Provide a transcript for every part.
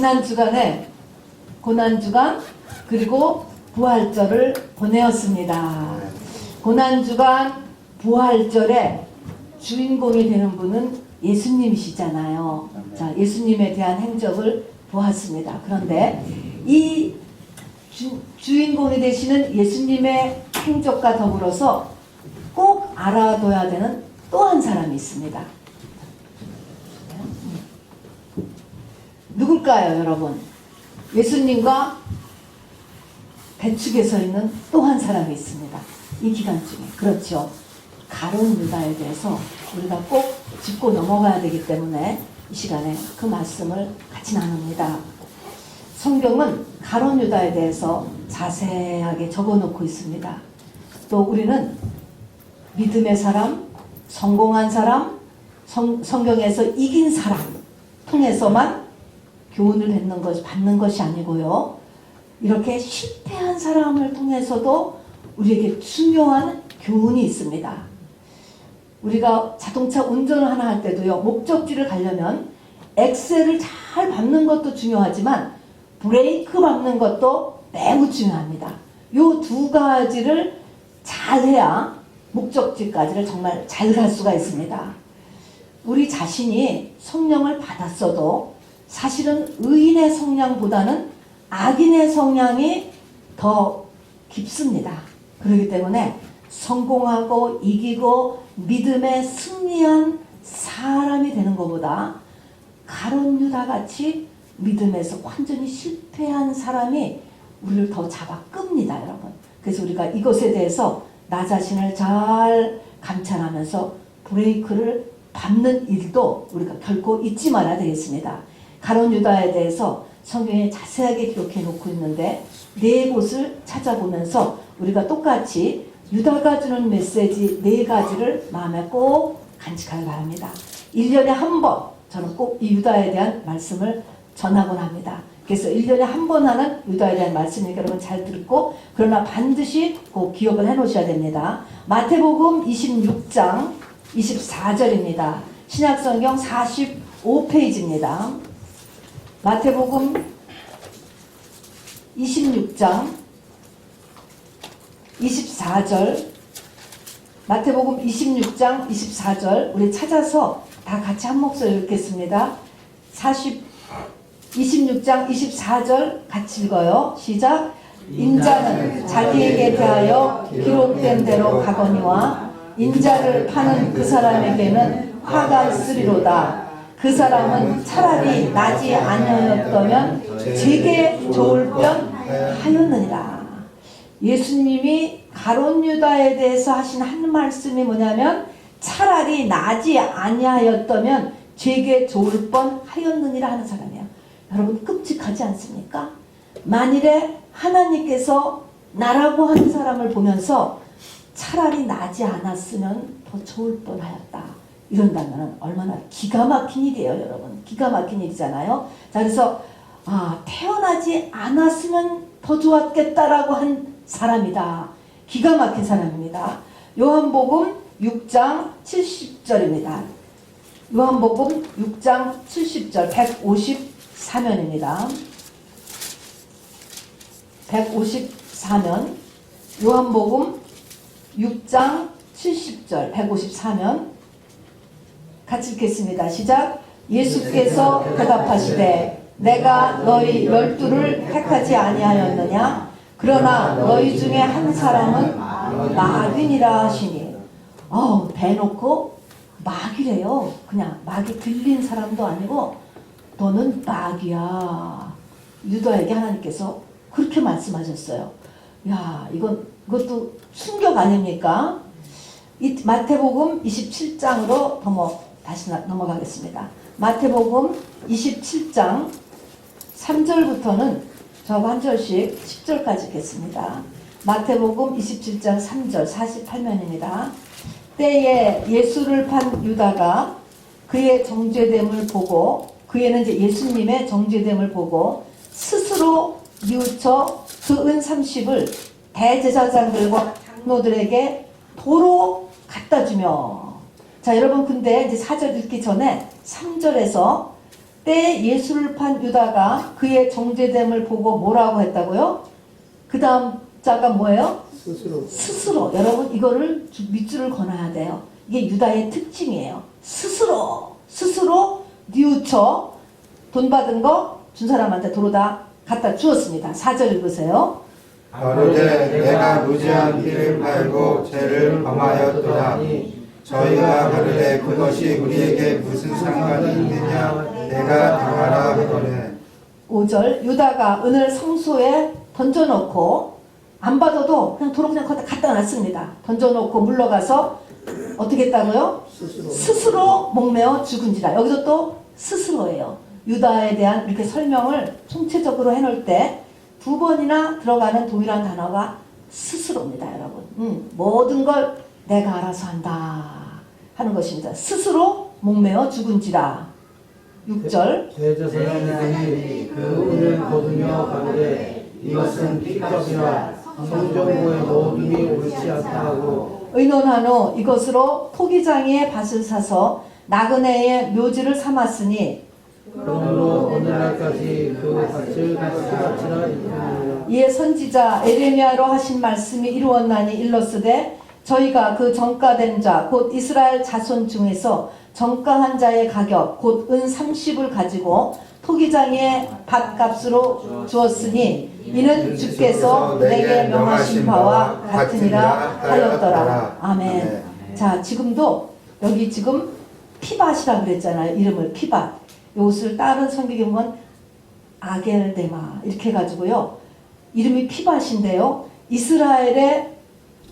지난 주간에 고난주간 그리고 부활절을 보내었습니다. 고난주간 부활절에 주인공이 되는 분은 예수님이시잖아요. 자, 예수님에 대한 행적을 보았습니다. 그런데 이 주인공이 되시는 예수님의 행적과 더불어서 꼭 알아둬야 되는 또 한 사람이 있습니다. 누굴까요, 여러분? 예수님과 배축에 서 있는 또 한 사람이 있습니다. 이 기간 중에. 그렇죠. 가룟 유다에 대해서 우리가 꼭 짚고 넘어가야 되기 때문에 이 시간에 그 말씀을 같이 나눕니다. 성경은 가룟 유다에 대해서 자세하게 적어놓고 있습니다. 또 우리는 믿음의 사람, 성공한 사람, 성경에서 이긴 사람 통해서만 교훈을 받는 것이 아니고요. 이렇게 실패한 사람을 통해서도 우리에게 중요한 교훈이 있습니다. 우리가 자동차 운전을 하나 할 때도요. 목적지를 가려면 엑셀을 잘 밟는 것도 중요하지만 브레이크 밟는 것도 매우 중요합니다. 이 두 가지를 잘 해야 목적지까지를 정말 잘 갈 수가 있습니다. 우리 자신이 성령을 받았어도 사실은 의인의 성량보다는 악인의 성량이 더 깊습니다. 그렇기 때문에 성공하고 이기고 믿음에 승리한 사람이 되는 것보다 가룟 유다 같이 믿음에서 완전히 실패한 사람이 우리를 더 잡아 끕니다, 여러분. 그래서 우리가 이것에 대해서 나 자신을 잘 감찰하면서 브레이크를 밟는 일도 우리가 결코 잊지 말아야 되겠습니다. 가룟 유다에 대해서 성경에 자세하게 기록해 놓고 있는데 네 곳을 찾아보면서 우리가 똑같이 유다가 주는 메시지 네 가지를 마음에 꼭 간직하기 바랍니다. 1년에 한 번 저는 꼭 이 유다에 대한 말씀을 전하곤 합니다. 그래서 1년에 한 번 하는 유다에 대한 말씀이니까 여러분 잘 듣고 그러나 반드시 꼭 기억을 해 놓으셔야 됩니다. 마태복음 26장 24절입니다. 신약성경 45페이지입니다. 마태복음 26장 24절 마태복음 26장 24절 우리 찾아서 다 같이 한 목소리 읽겠습니다. 26장 24절 같이 읽어요. 시작. 인자는 자기에게 대하여 기록된 대로 가거니와 인자를 파는 그 사람에게는 화가 있으리로다. 그 사람은 차라리 나지 아니하였다면 제게 좋을 뻔 하였느니라. 예수님이 가룟 유다에 대해서 하신 한 말씀이 뭐냐면 차라리 나지 아니하였다면 제게 좋을 뻔 하였느니라 하는 사람이에요. 여러분 끔찍하지 않습니까? 만일에 하나님께서 나라고 하는 사람을 보면서 차라리 나지 않았으면 더 좋을 뻔하였다. 이런다면 얼마나 기가 막힌 일이에요, 여러분. 기가 막힌 일이잖아요. 자, 그래서 태어나지 않았으면 더 좋았겠다라고 한 사람이다. 기가 막힌 사람입니다. 요한복음 6장 70절입니다. 요한복음 6장 70절 154면입니다. 154면 요한복음 6장 70절 154면 같이 읽겠습니다. 시작. 예수께서 대답하시되 내가 너희 12를 택하지 아니하였느냐? 그러나 너희 중에 한 사람은 마귀니라 하시니. 대놓고 마귀래요. 그냥 마귀 들린 사람도 아니고 너는 마귀야. 유다에게 하나님께서 그렇게 말씀하셨어요. 야, 이것도 충격 아닙니까? 이 마태복음 27장으로 다시 넘어가겠습니다. 마태복음 27장 3절부터는 저하고 한 절씩 10절까지 읽겠습니다. 마태복음 27장 3절 48면입니다. 때에 예수를 판 유다가 그의 정죄됨을 보고 그에는 이제 예수님의 정죄됨을 보고 스스로 뉘우쳐 그 은 30을 대제사장들과 장로들에게 도로 갖다 주며. 자, 여러분 근데 이제 4절 읽기 전에 3절에서 때 예수를 판 유다가 그의 정죄됨을 보고 뭐라고 했다고요? 그 다음 자가 뭐예요? 스스로. 여러분 이거를 밑줄을 그어놔야 돼요. 이게 유다의 특징이에요. 스스로 뉘우쳐 돈 받은 거 준 사람한테 도로 다 갖다 주었습니다. 4절 읽으세요. 가로되 내가 무지한 피를 팔고 죄를 범하였도다. 저희가 가로되 그것이 우리에게 무슨 상관이 있느냐 내가 당하라 하거늘. 5절 유다가 은을 성소에 던져놓고 안 받아도 그냥 도로 그냥 거기다 갖다 놨습니다. 던져놓고 물러가서 어떻게 했다고요? 스스로 목매어 죽은지라. 여기서 또 스스로예요. 유다에 대한 이렇게 설명을 총체적으로 해놓을 때 두 번이나 들어가는 동일한 단어가 스스로입니다, 여러분. 모든 걸 내가 알아서 한다 하는 것입니다. 스스로 목매어 죽은지라. 6절 대제사장들이 그 은을 거두며 가로되 이것은 피값이라 성전부에 넣어둠이 옳지 않다 하고 의논한 후 이것으로 토기장이의 밭을 사서 나그네의 묘지를 삼았으니 그러므로 오늘날까지 그 밭을 가시같이라 이르느니라. 이에 선지자 에레미야로 하신 말씀이 이루었나니 일러스되 저희가 그 정가된 자 곧 이스라엘 자손 중에서 정가한 자의 가격 곧 은 30을 가지고 토기장의 밭값으로 주었으니 이는 주께서 내게 명하신 바와 같으니라 하였더라. 아멘. 자, 지금도 여기 지금 피밭이라 그랬잖아요. 이름을 피밭. 이것을 다른 성경에 보면 아겔데마 이렇게 해가지고요. 이름이 피밭인데요. 이스라엘의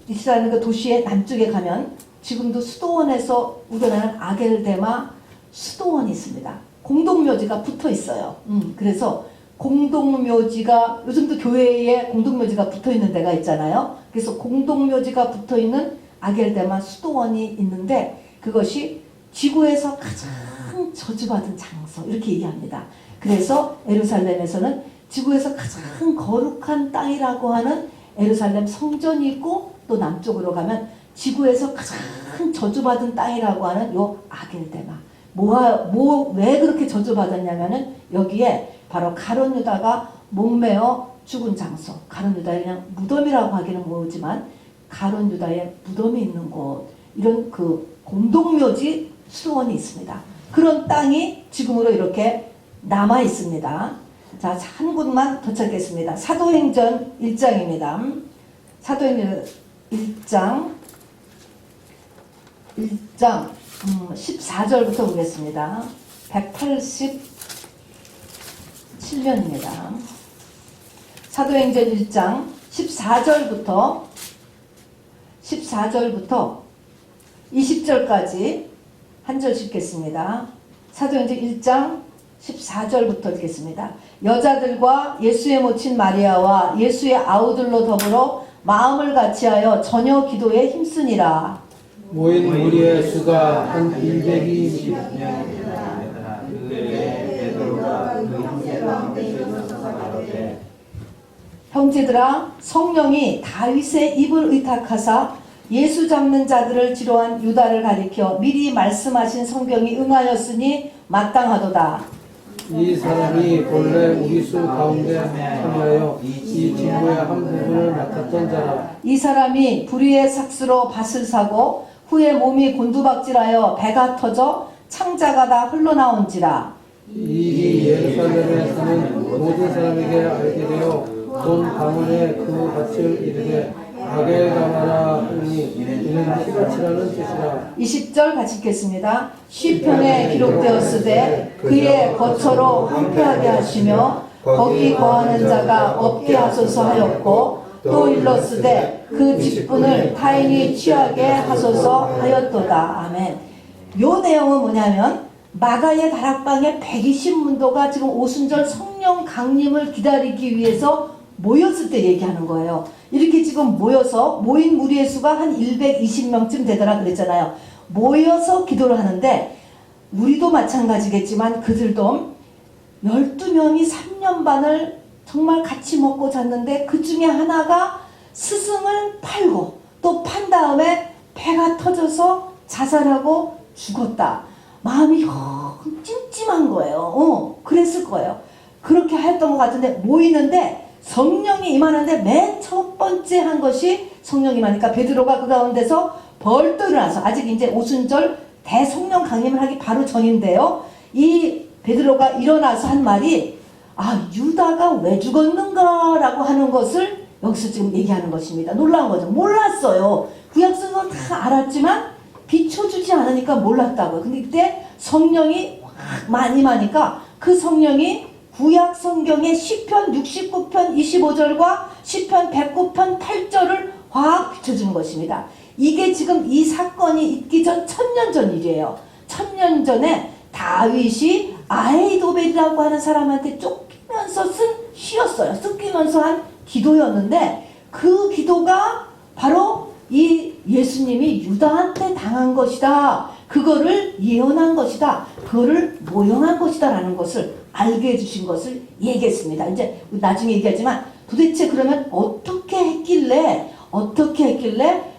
그 도시의 남쪽에 가면 지금도 수도원에서 우겨나는 아겔데마 수도원이 있습니다. 공동묘지가 붙어 있어요. 그래서 공동묘지가 요즘도 교회에 공동묘지가 붙어 있는 데가 있잖아요. 그래서 공동묘지가 붙어 있는 아겔데마 수도원이 있는데 그것이 지구에서 가장 저주받은 장소 이렇게 얘기합니다. 그래서 예루살렘에서는 지구에서 가장 거룩한 땅이라고 하는 예루살렘 성전이 있고 또 남쪽으로 가면 지구에서 가장 저주받은 땅이라고 하는 요 아겔데마. 왜 그렇게 저주받았냐면은 여기에 바로 가룟 유다가 목매어 죽은 장소. 가룟 유다의 그냥 무덤이라고 하기는 모르지만 가룟 유다의 무덤이 있는 곳. 이런 그 공동묘지 수도원이 있습니다. 그런 땅이 지금으로 이렇게 남아 있습니다. 자, 한 곳만 더 찾겠습니다. 사도행전 1장입니다. 사도행전 1장 14절부터 보겠습니다. 187년입니다. 사도행전 1장 14절부터 20절까지 한 절씩 읽겠습니다. 사도행전 1장 14절부터 읽겠습니다. 여자들과 예수의 모친 마리아와 예수의 아우들로 더불어 마음을 같이하여 저녁 기도에 힘쓰니라. 모인 무리의 수가 한 120명. 형제들아 성령이 다윗의 입을 의탁하사 예수 잡는 자들을 지로한 유다를 가리켜 미리 말씀하신 성경이 응하였으니 마땅하도다. 이 사람이 본래 우리 수 가운데 참여하여 이 지구의 한 부분을 맡았던 자라. 이 사람이 불의의 삭스로 밭을 사고 후에 몸이 곤두박질하여 배가 터져 창자가 다 흘러나온지라. 이 일이 예루살렘에 사는 모든 사람에게 알게 되어 돈 방언에 그 밭을 이르되 아겔가마라 하니 이는 피밭이라는 뜻이라. 20절 같이 읽겠습니다. 시편에 기록되었으되 그의 거처로 황폐하게 하시며 거기 거하는 자가 없게 하소서 하였고 또 일렀으되 그 직분을 타인이 취하게 하소서 하였도다. 아멘. 요 내용은 뭐냐면 마가의 다락방에 120문도가 지금 오순절 성령 강림을 기다리기 위해서 모였을 때 얘기하는 거예요. 이렇게 지금 모인 무리의 수가 한 120명쯤 되더라 그랬잖아요. 모여서 기도를 하는데 우리도 마찬가지겠지만 그들도 12명이 3년 반을 정말 같이 먹고 잤는데 그 중에 하나가 스승을 팔고 또 판 다음에 배가 터져서 자살하고 죽었다. 마음이 찜찜한 거예요. 그랬을 거예요. 그렇게 했던 것 같은데 모이는데 성령이 임하는데 맨 첫 번째 한 것이 성령이 임하니까 베드로가 그 가운데서 벌떡 일어나서 아직 이제 오순절 대성령 강림을 하기 바로 전인데요. 이 베드로가 일어나서 한 말이 유다가 왜 죽었는가라고 하는 것을 여기서 지금 얘기하는 것입니다. 놀라운 거죠. 몰랐어요. 구약성경은 다 알았지만 비춰주지 않으니까 몰랐다고요. 근데 이때 성령이 많이 임하니까 그 성령이 구약 성경의 시편 69편 25절과 시편 109편 8절을 확 비춰주는 것입니다. 이게 지금 이 사건이 있기 전 1000년 전 일이에요. 1000년 전에 다윗이 아히도벨이라고 하는 사람한테 쫓기면서 쓴 시였어요. 쫓기면서 한 기도였는데 그 기도가 바로 이 예수님이 유다한테 당한 것이다. 그거를 예언한 것이다. 그거를 모형한 것이다 라는 것을 알게 해주신 것을 얘기했습니다. 이제 나중에 얘기하지만 도대체 그러면 어떻게 했길래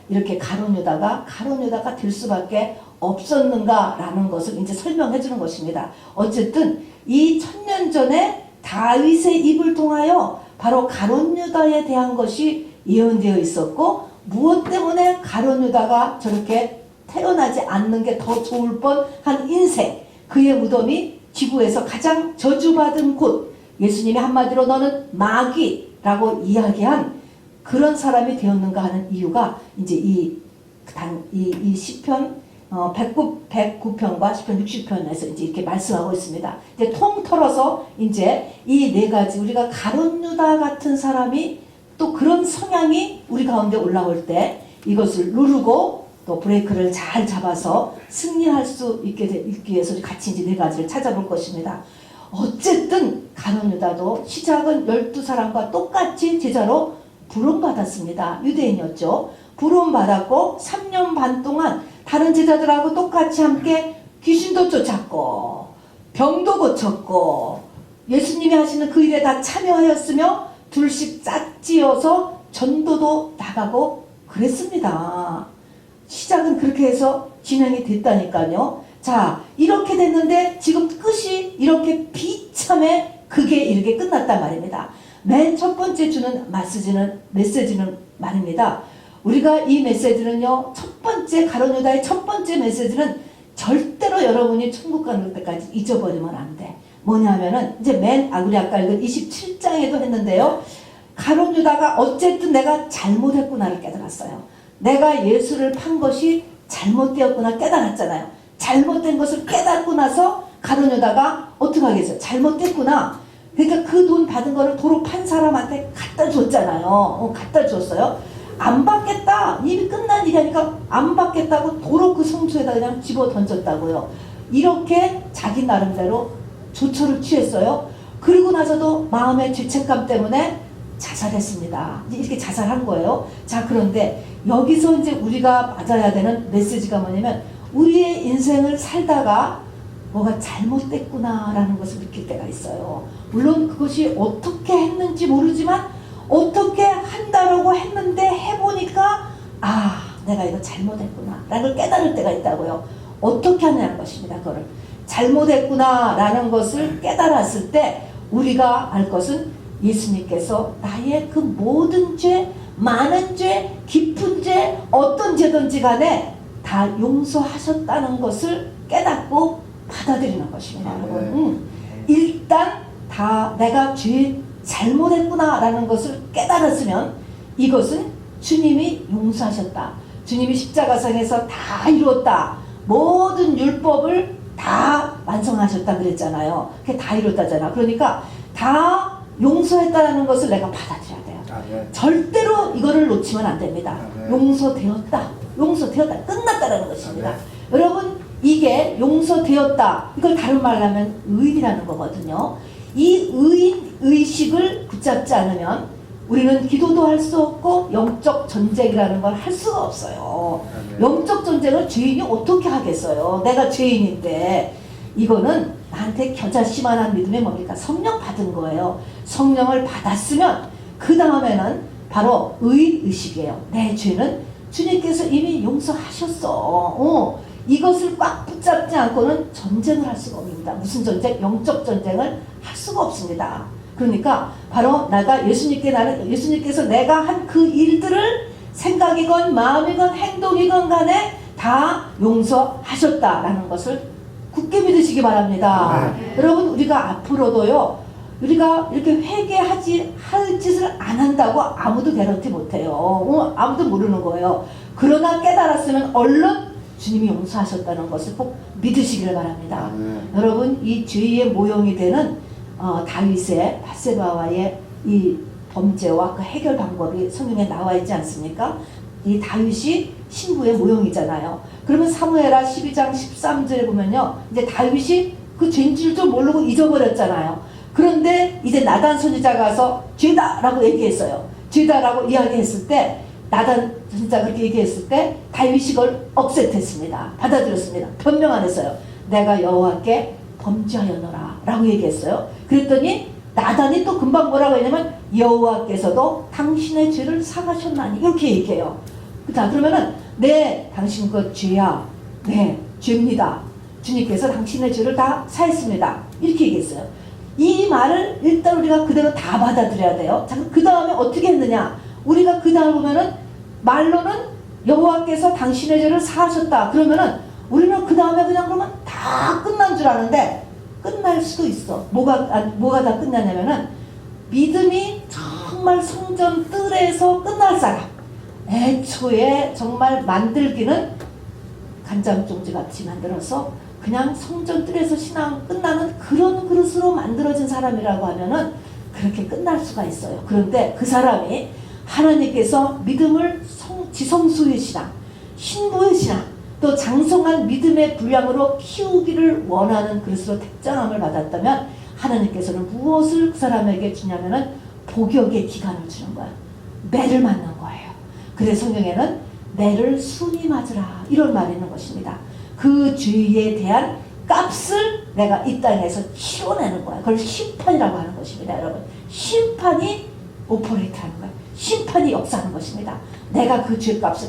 이렇게 가룟 유다가 될 수밖에 없었는가 라는 것을 이제 설명해 주는 것입니다. 어쨌든 이 1000년 전에 다윗의 입을 통하여 바로 가룟 유다에 대한 것이 예언되어 있었고 무엇 때문에 가룟 유다가 저렇게 태어나지 않는 게 더 좋을 뻔한 인생, 그의 무덤이 지구에서 가장 저주받은 곳, 예수님이 한마디로 너는 마귀라고 이야기한 그런 사람이 되었는가 하는 이유가 이제 이 시편 109편과 시편 60편에서 이제 이렇게 말씀하고 있습니다. 이제 통틀어서 이제 이 네 가지 우리가 가룟 유다 같은 사람이 또 그런 성향이 우리 가운데 올라올 때 이것을 누르고 또 브레이크를 잘 잡아서 승리할 수 있기 위해서 같이 이제 네 가지를 찾아볼 것입니다. 어쨌든 가룟 유다도 시작은 12사람과 똑같이 제자로 부름받았습니다. 유대인이었죠. 부름받았고 3년 반 동안 다른 제자들하고 똑같이 함께 귀신도 쫓았고 병도 고쳤고 예수님이 하시는 그 일에 다 참여하였으며 둘씩 짝지어서 전도도 나가고 그랬습니다. 시작은 그렇게 해서 진행이 됐다니까요. 자, 이렇게 됐는데 지금 끝이 이렇게 비참해 그게 이렇게 끝났단 말입니다. 맨 첫 번째 주는 메시지는 말입니다. 우리가 이 메시지는요, 첫 번째 가룟 유다의 첫 번째 메시지는 절대로 여러분이 천국 가는 때까지 잊어버리면 안 돼. 뭐냐면은 이제 우리 아까 읽은 27장에도 했는데요. 가룟 유다가 어쨌든 내가 잘못했구나를 깨달았어요. 내가 예수를 판 것이 잘못되었구나 깨달았잖아요. 잘못된 것을 깨닫고 나서 가룟 유다가 어떻게 하겠어요? 잘못됐구나. 그러니까 그 돈 받은 거를 도로 판 사람한테 갖다 줬잖아요. 갖다 줬어요. 안 받겠다. 이미 끝난 일이니까 안 받겠다고 도로 그 성소에다 그냥 집어 던졌다고요. 이렇게 자기 나름대로 조처를 취했어요. 그리고 나서도 마음의 죄책감 때문에 자살했습니다. 이렇게 자살한 거예요. 자, 그런데 여기서 이제 우리가 맞아야 되는 메시지가 뭐냐면 우리의 인생을 살다가 뭐가 잘못됐구나라는 것을 느낄 때가 있어요. 물론 그것이 어떻게 했는지 모르지만 어떻게 한다라고 했는데 해보니까 내가 이거 잘못했구나 라는 걸 깨달을 때가 있다고요. 어떻게 하냐는 것입니다. 그거를 잘못했구나 라는 것을 깨달았을 때 우리가 알 것은 예수님께서 나의 그 모든 죄, 많은 죄, 깊은 죄, 어떤 죄든지 간에 다 용서하셨다는 것을 깨닫고 받아들이는 것입니다. 여러분. 일단 다 내가 죄 잘못했구나 라는 것을 깨달았으면 이것은 주님이 용서하셨다. 주님이 십자가상에서 다 이루었다. 모든 율법을 다 완성하셨다 그랬잖아요. 그게 다 이뤘다잖아. 그러니까 다 용서했다는 것을 내가 받아들여야 돼요. 절대로 이거를 놓치면 안 됩니다. 용서되었다. 끝났다라는 것입니다. 여러분, 이게 용서되었다. 이걸 다른 말로 하면 의인이라는 거거든요. 이 의인 의식을 붙잡지 않으면 우리는 기도도 할 수 없고 영적 전쟁이라는 걸 할 수가 없어요. 영적 전쟁을 죄인이 어떻게 하겠어요? 내가 죄인인데. 이거는 나한테 겨자씨만한 믿음이 뭡니까? 성령 받은 거예요. 성령을 받았으면 그 다음에는 바로 의인 의식이에요. 내 죄는 주님께서 이미 용서하셨어. 이것을 꽉 붙잡지 않고는 전쟁을 할 수가 없습니다. 무슨 전쟁? 영적 전쟁을 할 수가 없습니다. 그러니까 바로 예수님께서 내가 한 그 일들을 생각이건 마음이건 행동이건 간에 다 용서하셨다라는 것을 굳게 믿으시기 바랍니다. 여러분, 우리가 앞으로도요, 우리가 이렇게 회개하지 할 짓을 안 한다고 아무도 개런티 못해요. 아무도 모르는 거예요. 그러나 깨달았으면 얼른 주님이 용서하셨다는 것을 꼭 믿으시기를 바랍니다. 여러분, 이 죄의 모형이 되는 다윗의 밧세바와의 이 범죄와 그 해결 방법이 성경에 나와 있지 않습니까? 이 다윗이 신부의 모형이잖아요. 그러면 사무엘하 12장 13절에 보면요, 이제 다윗이 그 죄인 줄도 모르고 잊어버렸잖아요. 그런데 이제 나단 선지자가 가서 죄다라고 얘기했어요. 죄다라고 이야기했을 때, 나단 선지자가 그렇게 얘기했을 때 다윗이 그걸 억셉트했습니다. 받아들였습니다. 변명 안 했어요. 내가 여호와께 범죄하였노라 라고 얘기했어요. 그랬더니 나단이 또 금방 뭐라고 했냐면 여호와께서도 당신의 죄를 사하셨나니 이렇게 얘기해요. 자, 그러면은 네, 당신 그 죄야. 네, 죄입니다. 주님께서 당신의 죄를 다 사했습니다. 이렇게 얘기했어요. 이 말을 일단 우리가 그대로 다 받아들여야 돼요. 자, 그 다음에 어떻게 했느냐? 우리가 그 다음에 보면은 말로는 여호와께서 당신의 죄를 사하셨다. 그러면은 우리는 그 다음에 그냥 그러면 다 끝난 줄 아는데 끝날 수도 있어. 뭐가 다 끝나냐면은 믿음이 정말 성전 뜰에서 끝날 사람, 애초에 정말 만들기는 간장종지 같이 만들어서 그냥 성전 뜰에서 신앙 끝나는 그런 그릇으로 만들어진 사람이라고 하면은 그렇게 끝날 수가 있어요. 그런데 그 사람이 하나님께서 믿음을 지성소의 신앙, 신부의 신앙, 또 장성한 믿음의 분량으로 키우기를 원하는 그릇으로 택정함을 받았다면 하나님께서는 무엇을 그 사람에게 주냐면은 복역의 기간을 주는 거예요. 매를 맞는 거예요. 그래서 성경에는 매를 순히 맞으라 이런 말이 있는 것입니다. 그 죄에 대한 값을 내가 이 땅에서 치러내는 거야. 그걸 심판이라고 하는 것입니다. 여러분, 심판이 오퍼레이트 하는 거예요. 심판이 역사하는 것입니다. 내가 그 죄값을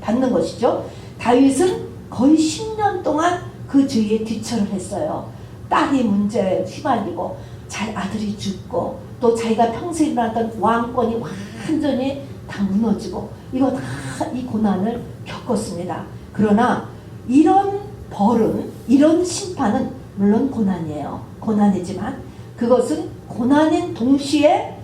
받는 것이죠. 다윗은 거의 10년 동안 그 죄에 뒤처를 했어요. 딸이 문제에 휘말리고 아들이 죽고 또 자기가 평소에 일어났던 왕권이 완전히 다 무너지고 이거 다 이 고난을 겪었습니다. 그러나 이런 벌은, 이런 심판은 물론 고난이에요. 고난이지만 그것은 고난인 동시에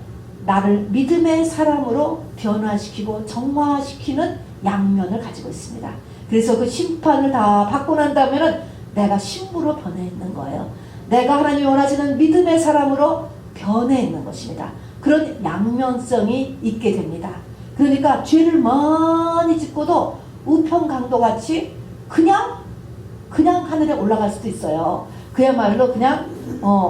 나를 믿음의 사람으로 변화시키고 정화시키는 양면을 가지고 있습니다. 그래서 그 심판을 다 받고 난 다음에는 내가 신부로 변해 있는 거예요. 내가 하나님이 원하시는 믿음의 사람으로 변해 있는 것입니다. 그런 양면성이 있게 됩니다. 그러니까 죄를 많이 짓고도 우편강도같이 그냥 하늘에 올라갈 수도 있어요. 그야말로 그냥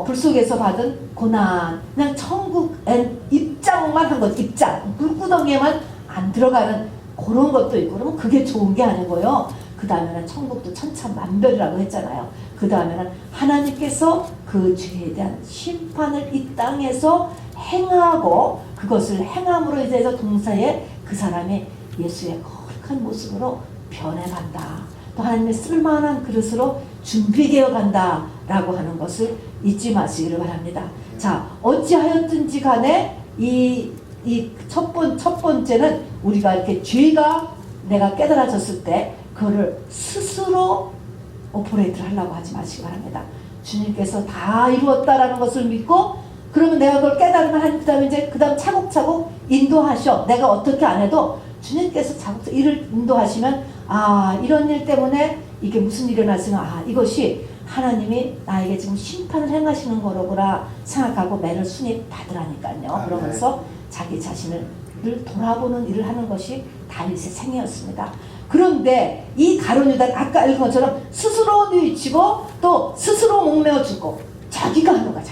불 속에서 받은 고난, 그냥 천국엔 입장만 한 것, 입장, 불구덩이에만 안 들어가는 그런 것도 있고, 그러면 그게 좋은 게 아니고요. 그 다음에는 천국도 천차만별이라고 했잖아요. 그 다음에는 하나님께서 그 죄에 대한 심판을 이 땅에서 행하고 그것을 행함으로 인해서 동사에 그 사람이 예수의 거룩한 모습으로 변해간다. 또 하나님의 쓸만한 그릇으로 준비되어 간다 라고 하는 것을 잊지 마시기를 바랍니다. 자, 어찌하였든지 간에 첫 번째는 우리가 이렇게 죄가 내가 깨달아졌을 때 그거를 스스로 오퍼레이트를 하려고 하지 마시기 바랍니다. 주님께서 다 이루었다라는 것을 믿고, 그러면 내가 그걸 깨달으면 한 그 다음 차곡차곡 인도하셔. 내가 어떻게 안 해도 주님께서 차곡차곡 일을 인도하시면, 이런 일 때문에 이게 무슨 일이 일어났으면 이것이 하나님이 나에게 지금 심판을 행하시는 거로구나 생각하고 매를 순위 받으라니까요. 그러면서 자기 자신을 돌아보는 일을 하는 것이 다윗의 생애였습니다. 그런데 이 가룟 유다는 아까 읽은 것처럼 스스로 뉘우치고 또 스스로 목매어 주고 자기가 하는 거야.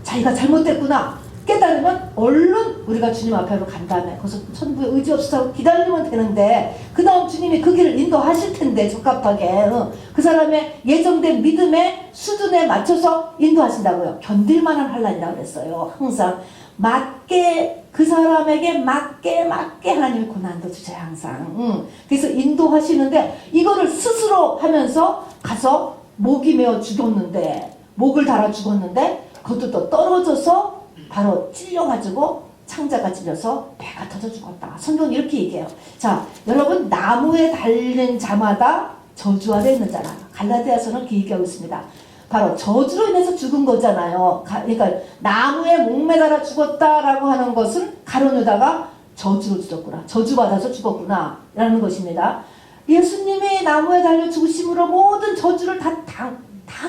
자기가 잘못됐구나. 깨달으면 얼른 우리가 주님 앞으로 간 다음에 거기서 천부에 의지 없어서 기다리면 되는데 그 다음 주님이 그 길을 인도하실 텐데 적합하게 그 사람의 예정된 믿음의 수준에 맞춰서 인도하신다고요. 견딜만한 환난이라고 그랬어요. 항상 맞게 그 사람에게 맞게 하나님이 고난도 주세요. 항상. 그래서 인도하시는데 이거를 스스로 하면서 가서 목이 메어 죽었는데 목을 달아 죽었는데 그것도 또 떨어져서 바로 찔려가지고 창자가 찔려서 배가 터져 죽었다. 성경은 이렇게 얘기해요. 자, 여러분 나무에 달린 자마다 저주 아래 있는 자라. 갈라디아서는 그렇게 얘기하고 있습니다. 바로 저주로 인해서 죽은 거잖아요. 그러니까 나무에 목매달아 죽었다라고 하는 것은 가룟 유다가 저주로 죽었구나. 저주받아서 죽었구나 라는 것입니다. 예수님이 나무에 달려 죽으심으로 모든 저주를 다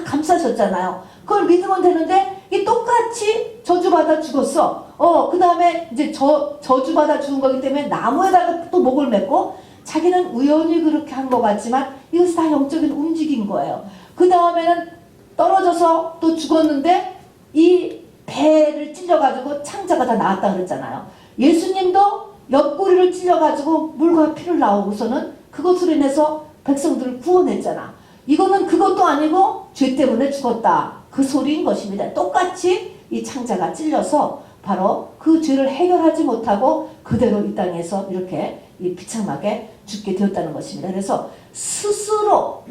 감싸셨잖아요. 그걸 믿으면 되는데 이 똑같이 저주받아 죽었어. 그 다음에 이제 저주받아 죽은 거기 때문에 나무에다가 또 목을 맺고 자기는 우연히 그렇게 한 것 같지만 이것이 다 영적인 움직인 거예요. 그 다음에는 떨어져서 또 죽었는데 이 배를 찔려가지고 창자가 다 나왔다 그랬잖아요. 예수님도 옆구리를 찔려가지고 물과 피를 나오고서는 그것으로 인해서 백성들을 구원했잖아. 이거는 그것도 아니고 죄 때문에 죽었다. 그 소리인 것입니다. 똑같이 이 창자가 찔려서 바로 그 죄를 해결하지 못하고 그대로 이 땅에서 이렇게 이 비참하게 죽게 되었다는 것입니다. 그래서 스스로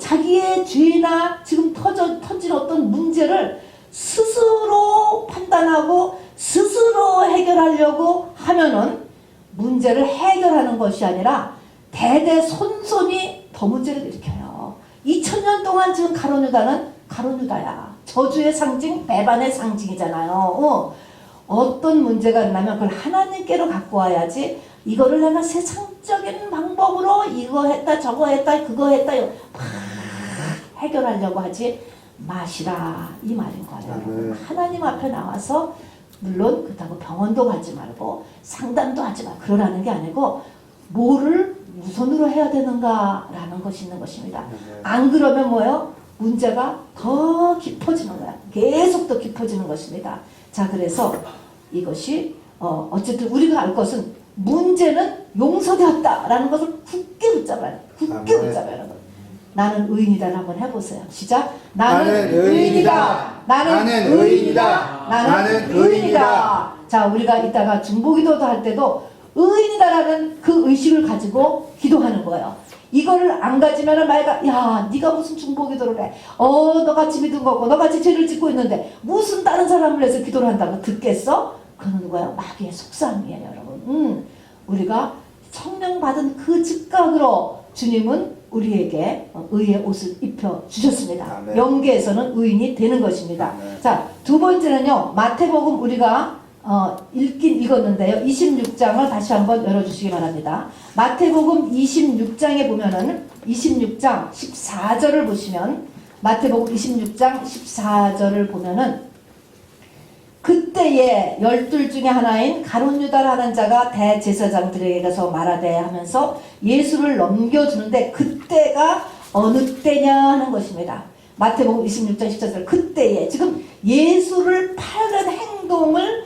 자기의 죄나 지금 터진 어떤 문제를 스스로 판단하고 스스로 해결하려고 하면은 문제를 해결하는 것이 아니라 대대손손이 더 문제를 일으켜요. 2000년 동안 지금 가룟 유다는 가룟 유다야. 저주의 상징, 배반의 상징이잖아요. 어떤 문제가 있냐면 그걸 하나님께로 갖고 와야지 이거를 내가 세상적인 방법으로 이거 했다 저거 했다 그거 했다 해결하려고 하지 마시라 이 말인 거예요. 하나님 앞에 나와서 물론 그렇다고 병원도 가지 말고 상담도 하지 말고 그러라는 게 아니고 뭐를 우선으로 해야 되는가라는 것이 있는 것입니다. 안 그러면 뭐예요? 문제가 더 깊어지는 거야. 계속 더 깊어지는 것입니다. 자, 그래서 이것이 어쨌든 우리가 알 것은 문제는 용서되었다라는 것을 굳게 붙잡아야 돼. 굳게 붙잡아야 돼. 나는 의인이다를 한번 해보세요. 시작. 나는 의인이다. 나는 의인이다. 나는 의인이다. 자, 우리가 이따가 중보기도도 할 때도 의인이다라는 그 의식을 가지고 기도하는 거예요. 이거를 안 가지면은 말가 야 네가 무슨 중보기도를 해. 너같이 믿은 거고 너같이 죄를 짓고 있는데 무슨 다른 사람을 위해서 기도를 한다고 듣겠어? 그건 누구야? 마귀의 속삭임이에요, 여러분. 우리가 성령 받은 그 즉각으로 주님은 우리에게 의의 옷을 입혀 주셨습니다. 아멘. 영계에서는 의인이 되는 것입니다. 아멘. 자, 두 번째는요. 마태복음 우리가 읽었는데요. 26장을 다시 한번 열어주시기 바랍니다. 마태복음 26장에 보면은 26장 14절을 보시면 마태복음 26장 14절을 보면은 그때에 12 중에 하나인 가룟 유다라는 자가 대제사장들에게 가서 말하되 하면서 예수를 넘겨주는데 그때가 어느 때냐 하는 것입니다. 마태복음 26장 14절 그때에 지금 예수를 파는 행동을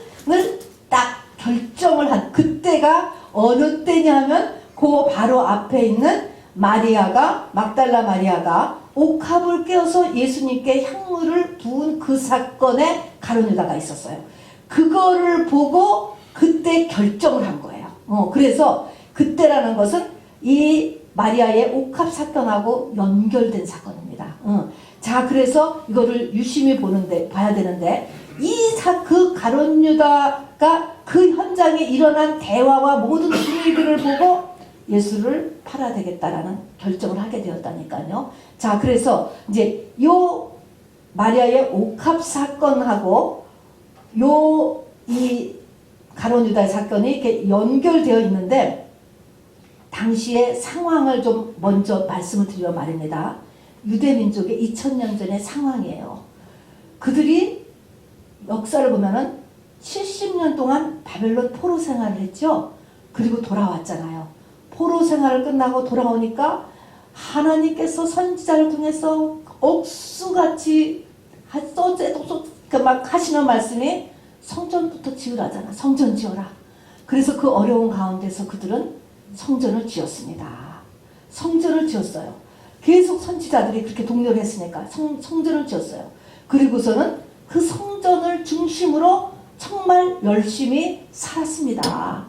딱 결정을 한 그때가 어느 때냐면 그 바로 앞에 있는 마리아가 막달라 마리아가 옥합을 깨어서 예수님께 향물을 부은 그 사건에 가룟 유다가 있었어요. 그거를 보고 그때 결정을 한 거예요. 그래서 그때라는 것은 이 마리아의 옥합 사건하고 연결된 사건입니다. 자, 그래서 이거를 유심히 봐야 되는데 그 가룟 유다가 그 현장에 일어난 대화와 모든 분위기를 보고 예수를 팔아야 되겠다라는 결정을 하게 되었다니까요. 자, 그래서 이제 요 마리아의 옥합 사건하고 이 가룟 유다의 사건이 이렇게 연결되어 있는데 당시의 상황을 좀 먼저 말씀을 드리려 말입니다. 유대 민족의 2000년 전의 상황이에요. 그들이 역사를 보면은 70년 동안 바벨론 포로 생활을 했죠. 그리고 돌아왔잖아요. 포로 생활을 끝나고 돌아오니까 하나님께서 선지자를 통해서 억수같이 그러니까 막 하시는 말씀이 성전부터 지으라잖아. 성전 지어라. 그래서 그 어려운 가운데서 그들은 성전을 지었습니다. 성전을 지었어요. 계속 선지자들이 그렇게 독려를 했으니까 성전을 지었어요. 그리고서는 그 성전을 중심으로 정말 열심히 살았습니다.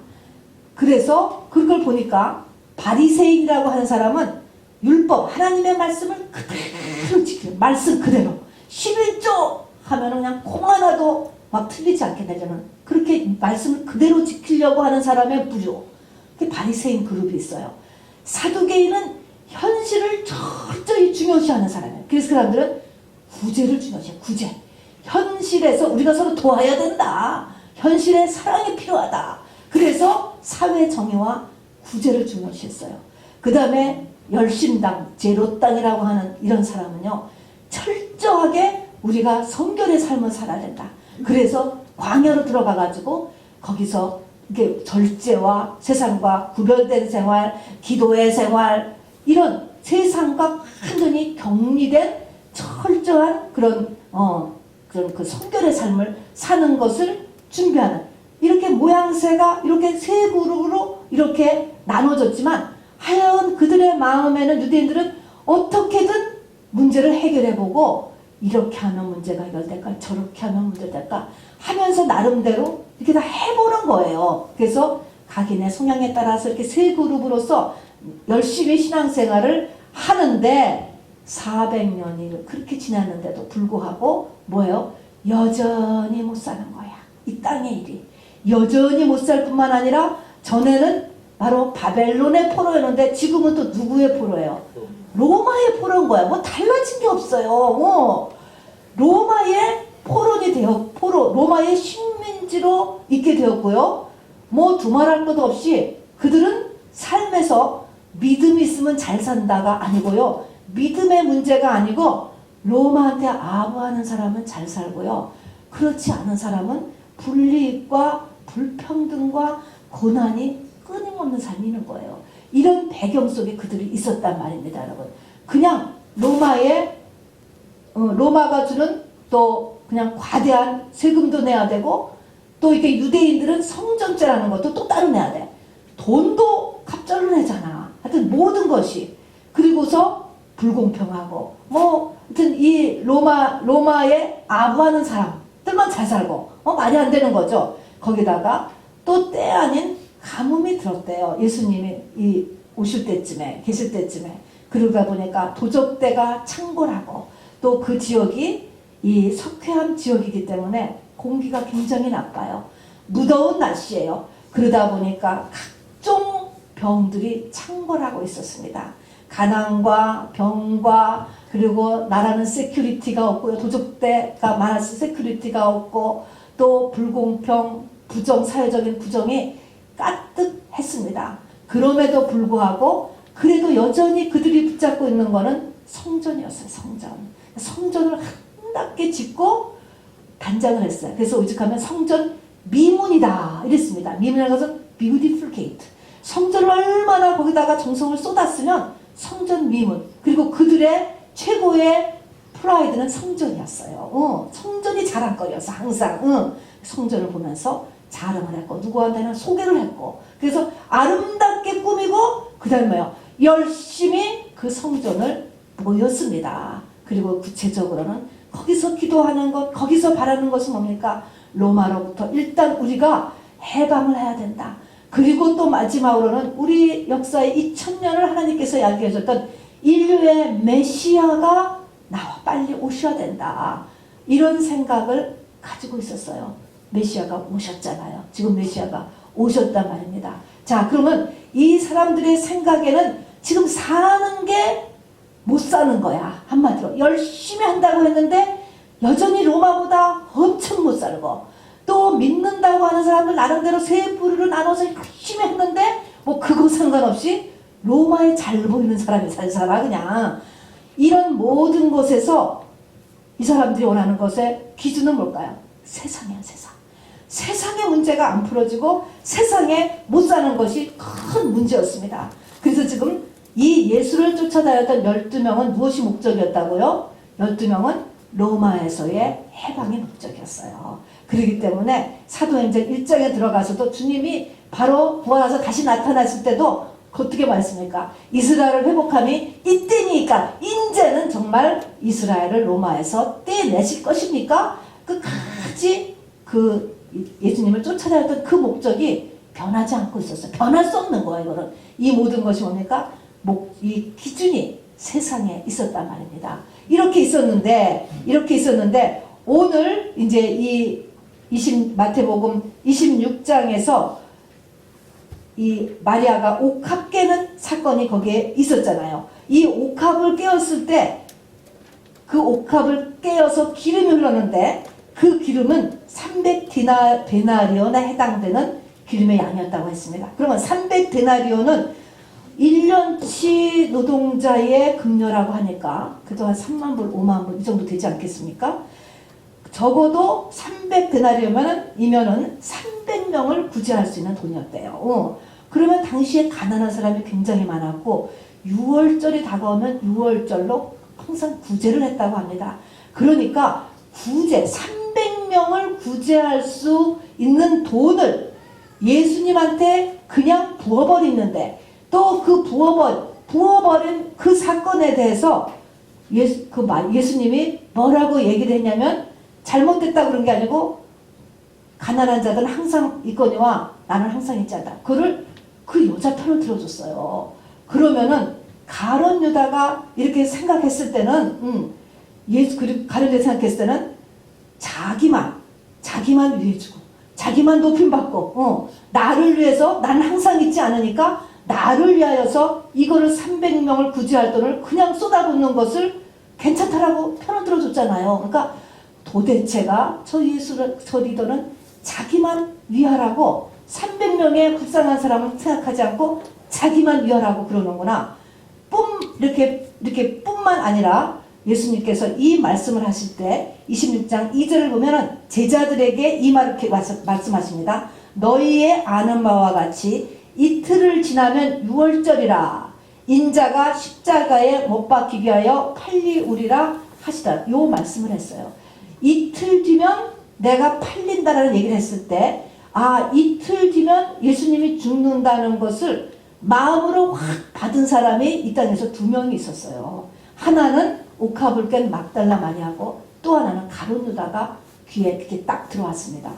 그래서 그걸 보니까 바리새인이라고 하는 사람은 율법, 하나님의 말씀을 그대로 지켜요. 말씀 그대로. 11조 하면 그냥 콩 하나도 막 틀리지 않게 되려는 그렇게 말씀을 그대로 지키려고 하는 사람의 부류. 그게 바리새인 그룹이 있어요. 사두개인은 현실을 철저히 중요시하는 사람이에요. 그래서 그 사람들은 구제를 중요시해요. 구제. 현실에서 우리가 서로 도와야 된다. 현실에 사랑이 필요하다. 그래서 사회 정의와 구제를 중요시했어요. 그 다음에 열심당, 제로당이라고 하는 이런 사람은요, 철저하게 우리가 성결의 삶을 살아야 된다. 그래서 광야로 들어가가지고 거기서 이게 절제와 세상과 구별된 생활, 기도의 생활, 이런 세상과 완전히 격리된 철저한 그런 그 성결의 삶을 사는 것을 준비하는, 이렇게 모양새가 이렇게 세 그룹으로 이렇게 나눠졌지만 하여간 그들의 마음에는 유대인들은 어떻게든 문제를 해결해보고 이렇게 하면 문제가 해결될까, 저렇게 하면 문제될까 하면서 나름대로 이렇게 다 해보는 거예요. 그래서 각인의 성향에 따라서 이렇게 세 그룹으로서 열심히 신앙생활을 하는데 400년이 그렇게 지났는데도 불구하고 뭐예요? 여전히 못 사는 거야. 이 땅의 일이. 여전히 못 살 뿐만 아니라 전에는 바로 바벨론의 포로였는데 지금은 또 누구의 포로예요? 로마의 포로인 거야. 뭐 달라진 게 없어요. 로마의 포로니 되어 로마의 식민지로 있게 되었고요. 뭐 두말할 것도 없이 그들은 삶에서 믿음이 있으면 잘 산다가 아니고요. 믿음의 문제가 아니고 로마한테 아부하는 사람은 잘 살고요. 그렇지 않은 사람은 불이익과 불평등과 고난이 끊임없는 삶이 있는 거예요. 이런 배경 속에 그들이 있었단 말입니다, 여러분. 그냥 로마가 주는 또 그냥 과대한 세금도 내야 되고, 또 이렇게 유대인들은 성전죄라는 것도 또 따로 내야 돼. 돈도 갑절로 내잖아. 하여튼 모든 것이. 그리고서 불공평하고, 하여튼 이 로마에 아부하는 사람들만 잘 살고, 말이 안 되는 거죠. 거기다가 또 때 아닌 가뭄이 들었대요. 예수님이 오실 때쯤에, 계실 때쯤에. 그러다 보니까 도적대가 창궐하고, 또 그 지역이 이 석회암 지역이기 때문에 공기가 굉장히 나빠요. 무더운 날씨예요. 그러다 보니까 각종 병들이 창궐하고 있었습니다. 가난과 병과, 그리고 나라는 세큐리티가 없고요. 도적대가 많아서 세큐리티가 없고, 또 불공평, 부정, 사회적인 부정이 까뜩했습니다. 그럼에도 불구하고 그래도 여전히 그들이 붙잡고 있는 거는 성전이었어요. 성전을 한답게 짓고 단장을 했어요. 그래서 오직하면 성전 미문이다 이랬습니다. 미문이라는 것은 beautiful gate. 성전을 얼마나 거기다가 정성을 쏟았으면 성전 미문. 그리고 그들의 최고의 프라이드는 성전이었어요. 성전이 자랑거리였어. 항상 성전을 보면서 자랑을 했고, 누구한테는 소개를 했고, 그래서 아름답게 꾸미고, 그 다음에 뭐요? 열심히 그 성전을 모였습니다. 그리고 구체적으로는 거기서 기도하는 것, 거기서 바라는 것은 뭡니까? 로마로부터 일단 우리가 해방을 해야 된다. 그리고 또 마지막으로는 우리 역사의 2000년을 하나님께서 이야기해 줬던 인류의 메시아가 나와 빨리 오셔야 된다. 이런 생각을 가지고 있었어요. 메시아가 오셨잖아요. 지금 메시아가 오셨단 말입니다. 자, 그러면 이 사람들의 생각에는 지금 사는 게 못 사는 거야. 한마디로 열심히 한다고 했는데 여전히 로마보다 엄청 못 사는 거. 또 믿는다고 하는 사람들 나름대로 세 부류로 나눠서 열심히 했는데 뭐 그거 상관없이 로마에 잘 보이는 사람이 잘 살아. 그냥 이런 모든 것에서 이 사람들이 원하는 것의 기준은 뭘까요? 세상이야, 세상. 세상의 문제가 안 풀어지고 세상에 못 사는 것이 큰 문제였습니다. 그래서 지금 이 예수를 쫓아다녔던 12명은 무엇이 목적이었다고요? 12명은 로마에서의 해방의 목적이었어요. 그렇기 때문에 사도행전 1장에 들어가서도 주님이 바로 부활해서 다시 나타났을 때도 어떻게 말했습니까? 이스라엘을 회복함이 이때니까 이제는 정말 이스라엘을 로마에서 떼내실 것입니까? 끝까지 그 예수님을 쫓아다녔던 그 목적이 변하지 않고 있었어요. 변할 수 없는 거예요. 이거는 이 모든 것이 뭡니까? 이 기준이 세상에 있었단 말입니다. 이렇게 있었는데 오늘 이제 이 마태복음 26장에서 이 마리아가 옥합 깨는 사건이 거기에 있었잖아요. 이 옥합을 깨었을 때 그 옥합을 깨어서 기름이 흘렀는데 그 기름은 300데나리온에 해당되는 기름의 양이었다고 했습니다. 그러면 300데나리온은 1년치 노동자의 급료라고 하니까 그동안 3만 불, 5만 불 이 정도 되지 않겠습니까? 적어도 300데나리온이면은 300명을 구제할 수 있는 돈이었대요. 그러면 당시에 가난한 사람이 굉장히 많았고 6월절이 다가오면 6월절로 항상 구제를 했다고 합니다. 그러니까 300명을 구제할 수 있는 돈을 예수님한테 그냥 부어버리는데 또 그 부어버린 그 사건에 대해서 예수님이 뭐라고 얘기를 했냐면 잘못됐다 그런 게 아니고 가난한 자들은 항상 있거니와 나는 항상 있지 않다. 그거를 그 여자 편을 들어줬어요. 그러면은 가룟 유다가 이렇게 생각했을 때는 가룟 유다 생각했을 때는 자기만 위해주고 자기만 높임받고 나를 위해서 나는 항상 있지 않으니까 나를 위하여서 이거를 300명을 구제할 돈을 그냥 쏟아붓는 것을 괜찮다라고 편을 들어줬잖아요. 그러니까 도대체가 저 리더는 자기만 위하라고 300명의 불쌍한 사람을 생각하지 않고 자기만 위하라고 그러는구나. 이렇게 뿐만 아니라 예수님께서 이 말씀을 하실 때 26장 2절을 보면은 제자들에게 이 말을 이렇게 말씀하십니다. 너희의 아는 바와 같이 이틀을 지나면 6월절이라 인자가 십자가에 못 박히기 위하여 팔리우리라 하시다. 요 말씀을 했어요. 이틀 뒤면 내가 팔린다라는 얘기를 했을 때 이틀 뒤면 예수님이 죽는다는 것을 마음으로 확 받은 사람이 이 땅에서 2명이 있었어요. 하나는 옥합을 깬 막달라 마리아고 또 하나는 가룟 유다가 귀에 그게 딱 들어왔습니다.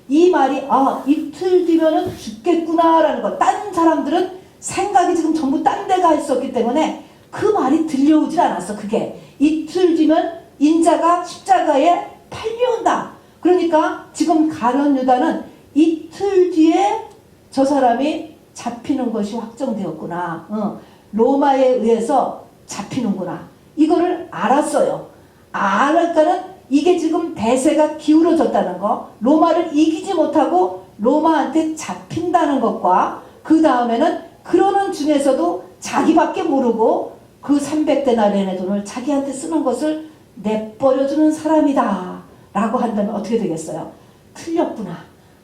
이 말이 이틀 뒤면은 죽겠구나라는 거. 딴 사람들은 생각이 지금 전부 딴 데가 있었기 때문에 그 말이 들려오질 않았어. 그게 이틀 뒤면 인자가 십자가에 팔려온다. 그러니까 지금 가룟 유다는 이틀 뒤에 저 사람이 잡히는 것이 확정되었구나. 로마에 의해서 잡히는구나. 이거를 알았어요. 알았다는 이게 지금 대세가 기울어졌다는 거, 로마를 이기지 못하고 로마한테 잡힌다는 것과 그 다음에는 그러는 중에서도 자기밖에 모르고 그 300데나리온의 돈을 자기한테 쓰는 것을 내버려주는 사람이다 라고 한다면 어떻게 되겠어요? 틀렸구나.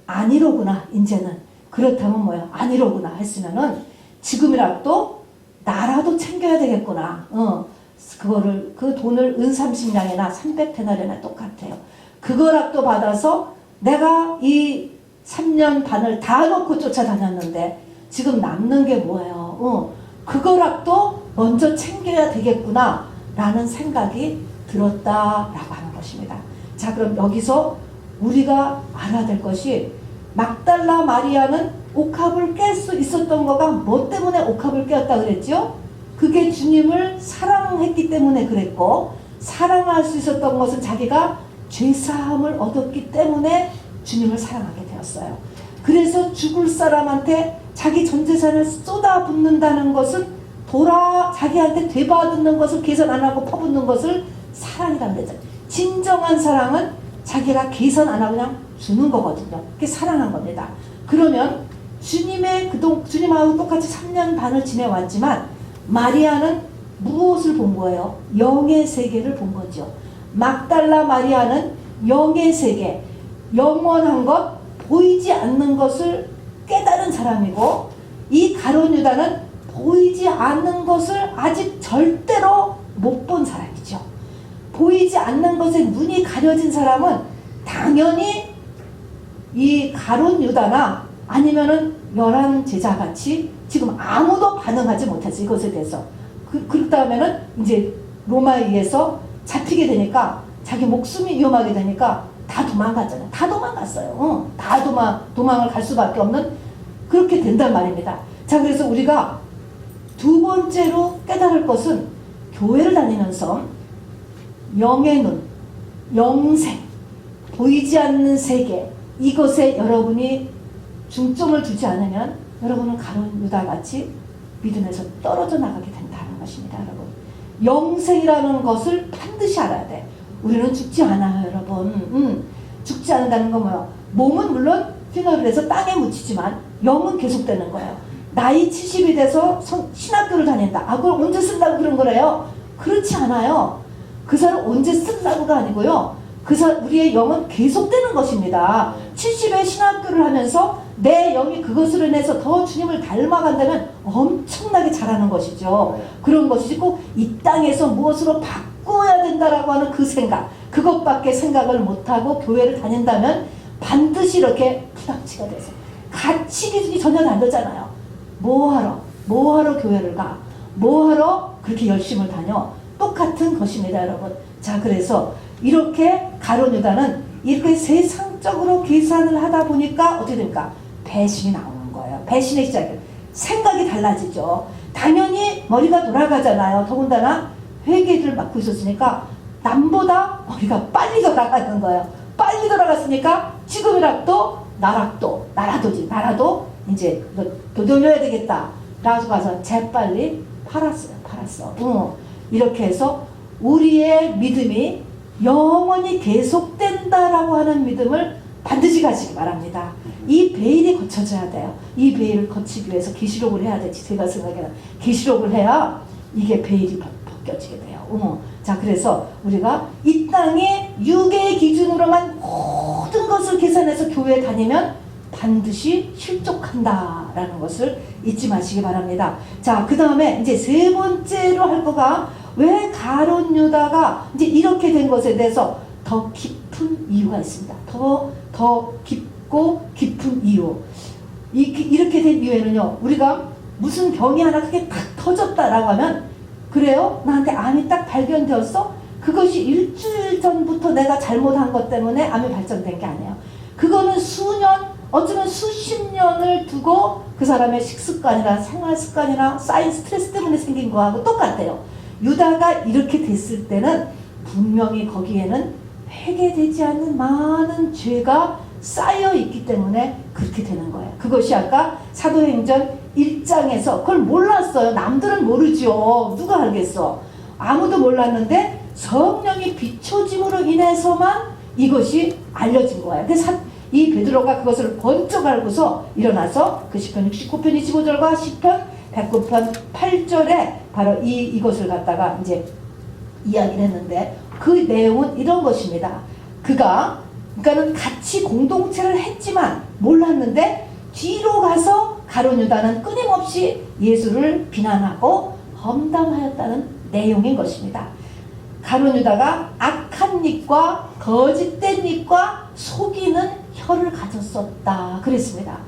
아니로구나. 이제는. 그렇다면 뭐야? 아니로구나 했으면은 지금이라도 나라도 챙겨야 되겠구나. 그 돈을 은 30냥이나 300데나리온이나 똑같아요. 그거라도 받아서 내가 이 3년 반을 다 놓고 쫓아다녔는데 지금 남는 게 뭐예요? 그거라도 먼저 챙겨야 되겠구나 라는 생각이 들었다라고 하는 것입니다. 자, 그럼 여기서 우리가 알아야 될 것이 막달라 마리아는 옥합을 깰 수 있었던 거가 뭐 때문에 옥합을 깨었다 그랬죠? 그게 주님을 사랑했기 때문에 그랬고, 사랑할 수 있었던 것은 자기가 죄사함을 얻었기 때문에 주님을 사랑하게 되었어요. 그래서 죽을 사람한테 자기 전 재산을 쏟아붓는다는 것은 자기한테 되받는 것을 계산 안 하고 퍼붓는 것을 사랑이라고 그러죠. 진정한 사랑은 자기가 계산 안 하고 그냥 주는 거거든요. 그게 사랑한 겁니다. 그러면 주님하고 똑같이 3년 반을 지내왔지만 마리아는 무엇을 본 거예요? 영의 세계를 본 거죠. 막달라 마리아는 영의 세계, 영원한 것, 보이지 않는 것을 깨달은 사람이고, 이 가룟 유다는 보이지 않는 것을 아직 절대로 못 본 사람이죠. 보이지 않는 것에 눈이 가려진 사람은 당연히 이 가룟 유다나 아니면은 열한 제자같이 지금 아무도 반응하지 못했어, 이것에 대해서. 그렇다면은 이제 로마에 의해서 잡히게 되니까 자기 목숨이 위험하게 되니까 다 도망갔잖아요. 다 도망갔어요. 다 도망을 갈 수밖에 없는 그렇게 된단 말입니다. 자, 그래서 우리가 두 번째로 깨달을 것은 교회를 다니면서 영의 눈, 영생, 보이지 않는 세계, 이것에 여러분이 중점을 두지 않으면 여러분은 가룟 유다같이 믿음에서 떨어져 나가게 된다는 것입니다. 여러분, 영생이라는 것을 반드시 알아야 돼. 우리는 죽지 않아요, 여러분. 죽지 않는다는 건 뭐예요? 몸은 물론 휘날을 해서 땅에 묻히지만 영은 계속되는 거예요. 나이 70이 돼서 신학교를 다닌다. 아, 그걸 언제 쓴다고 그런 거래요? 그렇지 않아요. 그 사람 언제 쓴다고가 아니고요. 우리의 영은 계속되는 것입니다. 70에 신학교를 하면서 내 영이 그것으로 인해서 더 주님을 닮아간다면 엄청나게 잘하는 것이죠. 그런 것이지 꼭 이 땅에서 무엇으로 바꿔야 된다라고 하는 그 생각, 그것밖에 생각을 못하고 교회를 다닌다면 반드시 이렇게 부닥치가 돼서 가치 기준이 전혀 다르잖아요. 뭐하러 교회를 가? 뭐하러 그렇게 열심을 다녀? 똑같은 것입니다, 여러분. 자, 그래서 이렇게 가룟 유다는 이렇게 세상적으로 계산을 하다 보니까 어떻게 됩니까? 배신이 나오는 거예요. 배신의 시작이에요. 생각이 달라지죠. 당연히 머리가 돌아가잖아요. 더군다나 회계를 맡고 있었으니까 남보다 머리가 빨리 돌아가는 거예요. 빨리 돌아갔으니까 지금이라도 나라도 이제 너 돌려야 되겠다 라고 가서 재빨리 팔았어. 이렇게 해서 우리의 믿음이 영원히 계속된다라고 하는 믿음을 반드시 가시기 바랍니다. 이 베일이 거쳐져야 돼요. 이 베일을 거치기 위해서 계시록을 해야 되지. 제가 생각에는 계시록을 해야 이게 베일이 벗겨지게 돼요. 자, 그래서 우리가 이 땅에 육의 기준으로만 모든 것을 계산해서 교회에 다니면 반드시 실족한다라는 것을 잊지 마시기 바랍니다. 자, 그 다음에 이제 세 번째로 할 거가 왜 가룟 유다가 이제 이렇게 된 것에 대해서 더 깊은 이유가 있습니다. 더 깊고 깊은 이유. 이렇게 된 이유에는요, 우리가 무슨 병이 하나 크게 탁 터졌다라고 하면, 그래요? 나한테 암이 딱 발견되었어? 그것이 일주일 전부터 내가 잘못한 것 때문에 암이 발전된 게 아니에요. 그거는 수년, 어쩌면 수십 년을 두고 그 사람의 식습관이나 생활습관이나 쌓인 스트레스 때문에 생긴 거하고 똑같아요. 유다가 이렇게 됐을 때는 분명히 거기에는 회개되지 않는 많은 죄가 쌓여 있기 때문에 그렇게 되는 거예요. 그것이 아까 사도행전 1장에서 그걸 몰랐어요. 남들은 모르죠. 누가 알겠어. 아무도 몰랐는데 성령이 비춰짐으로 인해서만 이것이 알려진 거예요. 그래서 이 베드로가 그것을 번쩍 알고서 일어나서 그 시편 69편 25절과 시편 109편 8절에 바로 이것을 갖다가 이제 이야기를 했는데, 그 내용은 이런 것입니다. 그러니까는 같이 공동체를 했지만 몰랐는데 뒤로 가서 가룟 유다는 끊임없이 예수를 비난하고 험담하였다는 내용인 것입니다. 가룟 유다가 악한 입과 거짓된 입과 속이는 혀를 가졌었다 그랬습니다.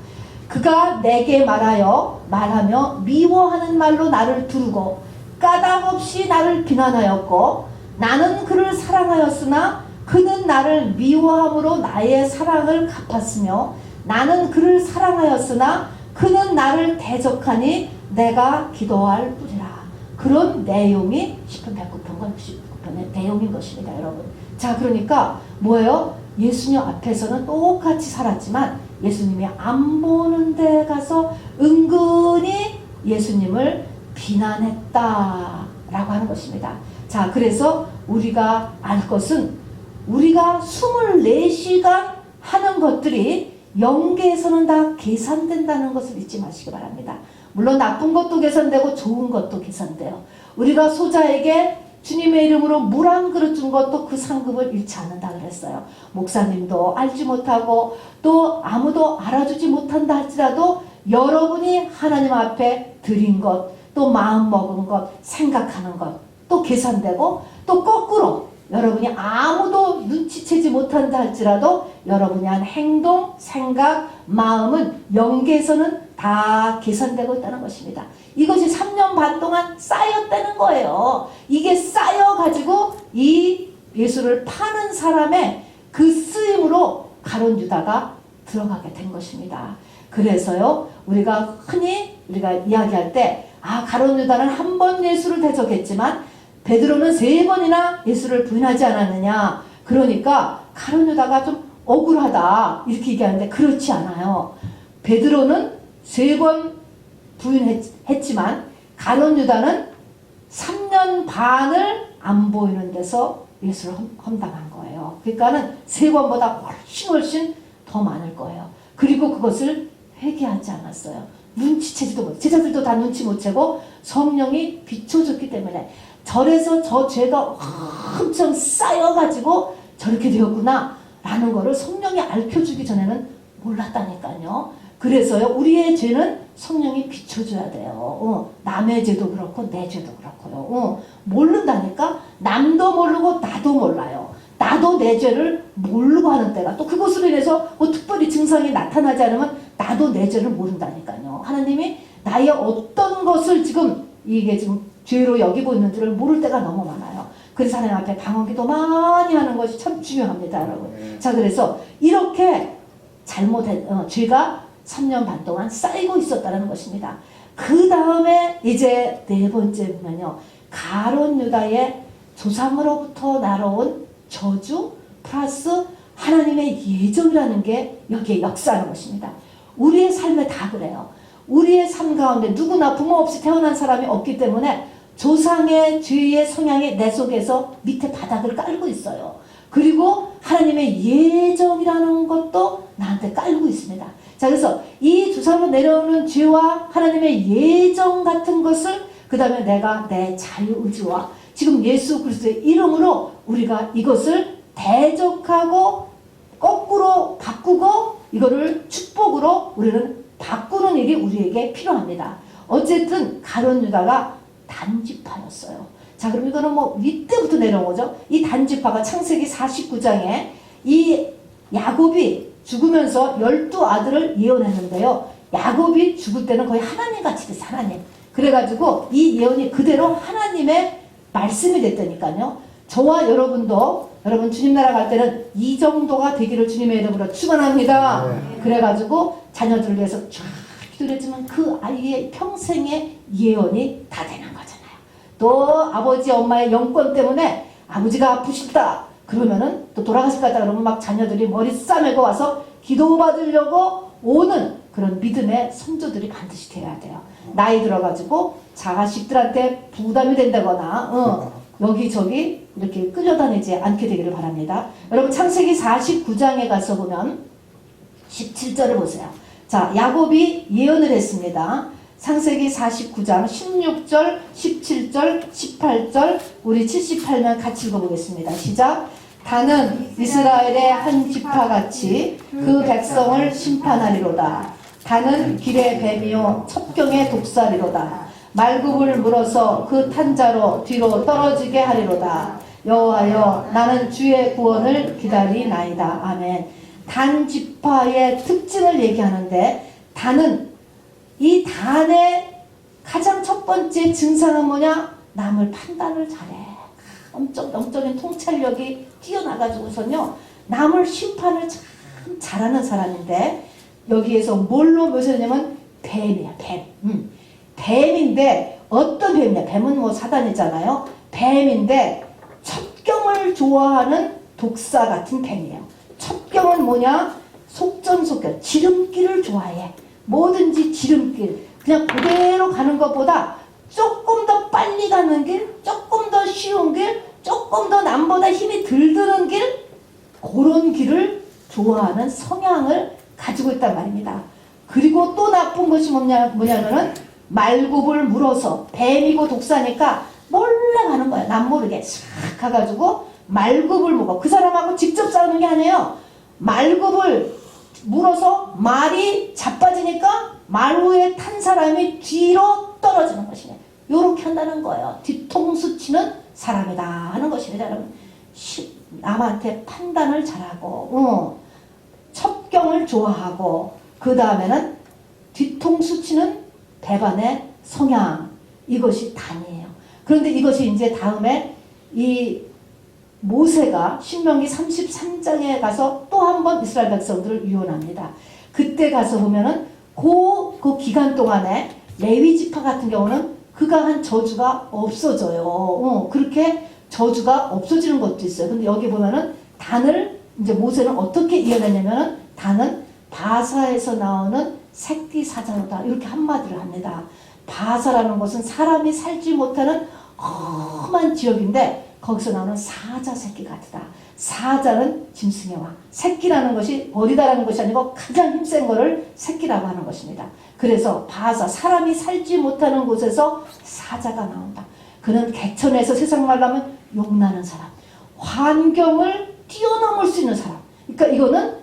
그가 내게 말하며 미워하는 말로 나를 두르고 까닭없이 나를 비난하였고, 나는 그를 사랑하였으나 그는 나를 미워함으로 나의 사랑을 갚았으며, 나는 그를 사랑하였으나 그는 나를 대적하니 내가 기도할 뿐이라. 그런 내용이 시편 109편과 69편의 내용인 것입니다, 여러분. 자, 그러니까 뭐예요? 예수님 앞에서는 똑같이 살았지만 예수님이 안 보는 데 가서 은근히 예수님을 비난했다라고 하는 것입니다. 자, 그래서 우리가 알 것은 우리가 24시간 하는 것들이 영계에서는 다 계산된다는 것을 잊지 마시기 바랍니다. 물론 나쁜 것도 계산되고 좋은 것도 계산돼요. 우리가 소자에게 주님의 이름으로 물 한 그릇 준 것도 그 상급을 잃지 않는다 그랬어요. 목사님도 알지 못하고 또 아무도 알아주지 못한다 할지라도 여러분이 하나님 앞에 드린 것, 또 마음 먹은 것, 생각하는 것, 또 계산되고, 또 거꾸로 여러분이 아무도 눈치채지 못한다 할지라도 여러분이 한 행동, 생각, 마음은 영계에서는 다 계산되고 있다는 것입니다. 이것이 3년 반 동안 쌓였다는 거예요. 이게 쌓여가지고 이 예수를 파는 사람의 그 쓰임으로 가룟 유다가 들어가게 된 것입니다. 그래서요, 우리가 흔히 우리가 이야기할 때 가룟 유다는 한 번 예수를 대적했지만 베드로는 3번이나 예수를 부인하지 않았느냐. 그러니까 가룟 유다가 좀 억울하다 이렇게 얘기하는데 그렇지 않아요. 베드로는 3번 부인했지만 가룟 유다는 3년 반을 안 보이는 데서 예수를 험담한 거예요. 그러니까는 3번보다 훨씬 더 많을 거예요. 그리고 그것을 회개하지 않았어요. 눈치채지도 못, 제자들도 다 눈치 못 채고 성령이 비춰줬기 때문에 절에서 저 죄가 엄청 쌓여가지고 저렇게 되었구나 라는 거를 성령이 알려주기 전에는 몰랐다니까요. 그래서요, 우리의 죄는 성령이 비춰줘야 돼요. 남의 죄도 그렇고 내 죄도 그렇고요. 모른다니까. 남도 모르고 나도 몰라요. 나도 내 죄를 모르고 하는 때가 또 그것으로 인해서 뭐 특별히 증상이 나타나지 않으면 나도 내 죄를 모른다니까요. 하나님이 나의 어떤 것을 지금 이게 지금 죄로 여기고 있는지를 모를 때가 너무 많아요. 그래서 하나님 앞에 방언기도 많이 하는 것이 참 중요합니다, 여러분. 자, 그래서 이렇게 죄가 3년 반 동안 쌓이고 있었다는 것입니다. 그 다음에 이제 4번째 보면요, 가룟 유다의 조상으로부터 날아온 저주 플러스 하나님의 예정이라는 게 여기에 역사하는 것입니다. 우리의 삶에 다 그래요. 우리의 삶 가운데 누구나 부모 없이 태어난 사람이 없기 때문에 조상의 죄의 성향이 내 속에서 밑에 바닥을 깔고 있어요. 그리고 하나님의 예정이라는 것도 나한테 깔고 있습니다. 자, 그래서 이 조상으로 내려오는 죄와 하나님의 예정 같은 것을 그 다음에 내가 내 자유의지와 지금 예수 그리스도의 이름으로 우리가 이것을 대적하고 거꾸로 바꾸고 이거를 축복으로 우리는 바꾸는 일이 우리에게 필요합니다. 어쨌든 가룟 유다가 단지파였어요. 자, 그럼 이거는 뭐 윗때부터 내려온 거죠. 이 단지파가 창세기 49장에 이 야곱이 죽으면서 12아들을 예언했는데요. 야곱이 죽을 때는 거의 하나님같이 됐어요. 하나님. 그래가지고 이 예언이 그대로 하나님의 말씀이 됐다니까요. 저와 여러분도 여러분 주님 나라 갈 때는 이 정도가 되기를 주님의 이름으로 축원합니다. 그래가지고 자녀들을 위해서 쫙 기도를 했지만 그 아이의 평생의 예언이 다 되는 거잖아요. 또 아버지 엄마의 영권 때문에 아버지가 아프시다 그러면은 또 돌아가실 것 같다 그러면 막 자녀들이 머리 싸매고 와서 기도 받으려고 오는 그런 믿음의 성도들이 반드시 되어야 돼요. 나이 들어가지고 자식들한테 부담이 된다거나 여기저기 이렇게 끌려다니지 않게 되기를 바랍니다. 여러분 창세기 49장에 가서 보면 17절을 보세요. 자, 야곱이 예언을 했습니다. 창세기 49장 16절, 17절, 18절 우리 78면 같이 읽어보겠습니다. 시작. 다는 이스라엘의 한 지파같이 그 백성을 심판하리로다. 다는 길의 뱀이요 첩경의 독사리로다. 말굽을 물어서 그 탄자로 뒤로 떨어지게 하리로다. 여호와여 나는 주의 구원을 기다리나이다. 아멘. 단 지파의 특징을 얘기하는데 단은 이 단의 가장 첫 번째 증상은 뭐냐? 남을 판단을 잘해. 영적인 통찰력이 뛰어나가지고서는요 남을 심판을 참 잘하는 사람인데 여기에서 뭘로 묘사하냐면 뱀이야. 뱀. 뱀인데 어떤 뱀이냐? 뱀은 뭐 사단이잖아요. 뱀인데 첩경을 좋아하는 독사 같은 뱀이에요. 첩경은 뭐냐? 속전속결 지름길을 좋아해. 뭐든지 지름길 그냥 그대로 가는 것보다 조금 더 빨리 가는 길, 조금 더 쉬운 길, 조금 더 남보다 힘이 덜 드는 길, 그런 길을 좋아하는 성향을 가지고 있단 말입니다. 그리고 또 나쁜 것이 뭐냐면은 말굽을 물어서 뱀이고 독사니까 몰래 가는 거야. 남 모르게 싹 가가지고 말굽을 먹어. 그 사람하고 직접 싸우는 게 아니에요. 말굽을 물어서 말이 자빠지니까 말 위에 탄 사람이 뒤로 떨어지는 것이네. 요렇게 한다는 거예요. 뒤통수 치는 사람이다 하는 것입니다. 여러분 남한테 판단을 잘하고 첩경을 좋아하고 그 다음에는 뒤통수 치는 배반의 성향, 이것이 단이에요. 그런데 이것이 이제 다음에 이 모세가 신명기 33장에 가서 또 한 번 이스라엘 백성들을 유언합니다. 그때 가서 보면은 그 기간 동안에 레위 지파 같은 경우는 그가 한 저주가 없어져요. 그렇게 저주가 없어지는 것도 있어요. 근데 여기 보면은 단을 이제 모세는 어떻게 이해하냐면은 단은 바사에서 나오는 새끼 사자로다, 이렇게 한마디를 합니다. 바사라는 것은 사람이 살지 못하는 험한 지역인데 거기서 나오는 사자 새끼 같다. 사자는 짐승의 왕. 새끼라는 것이 버리다라는 것이 아니고 가장 힘센 거를 새끼라고 하는 것입니다. 그래서 바사, 사람이 살지 못하는 곳에서 사자가 나온다. 그는 개천에서 세상 말하면 용나는 사람, 환경을 뛰어넘을 수 있는 사람. 그러니까 이거는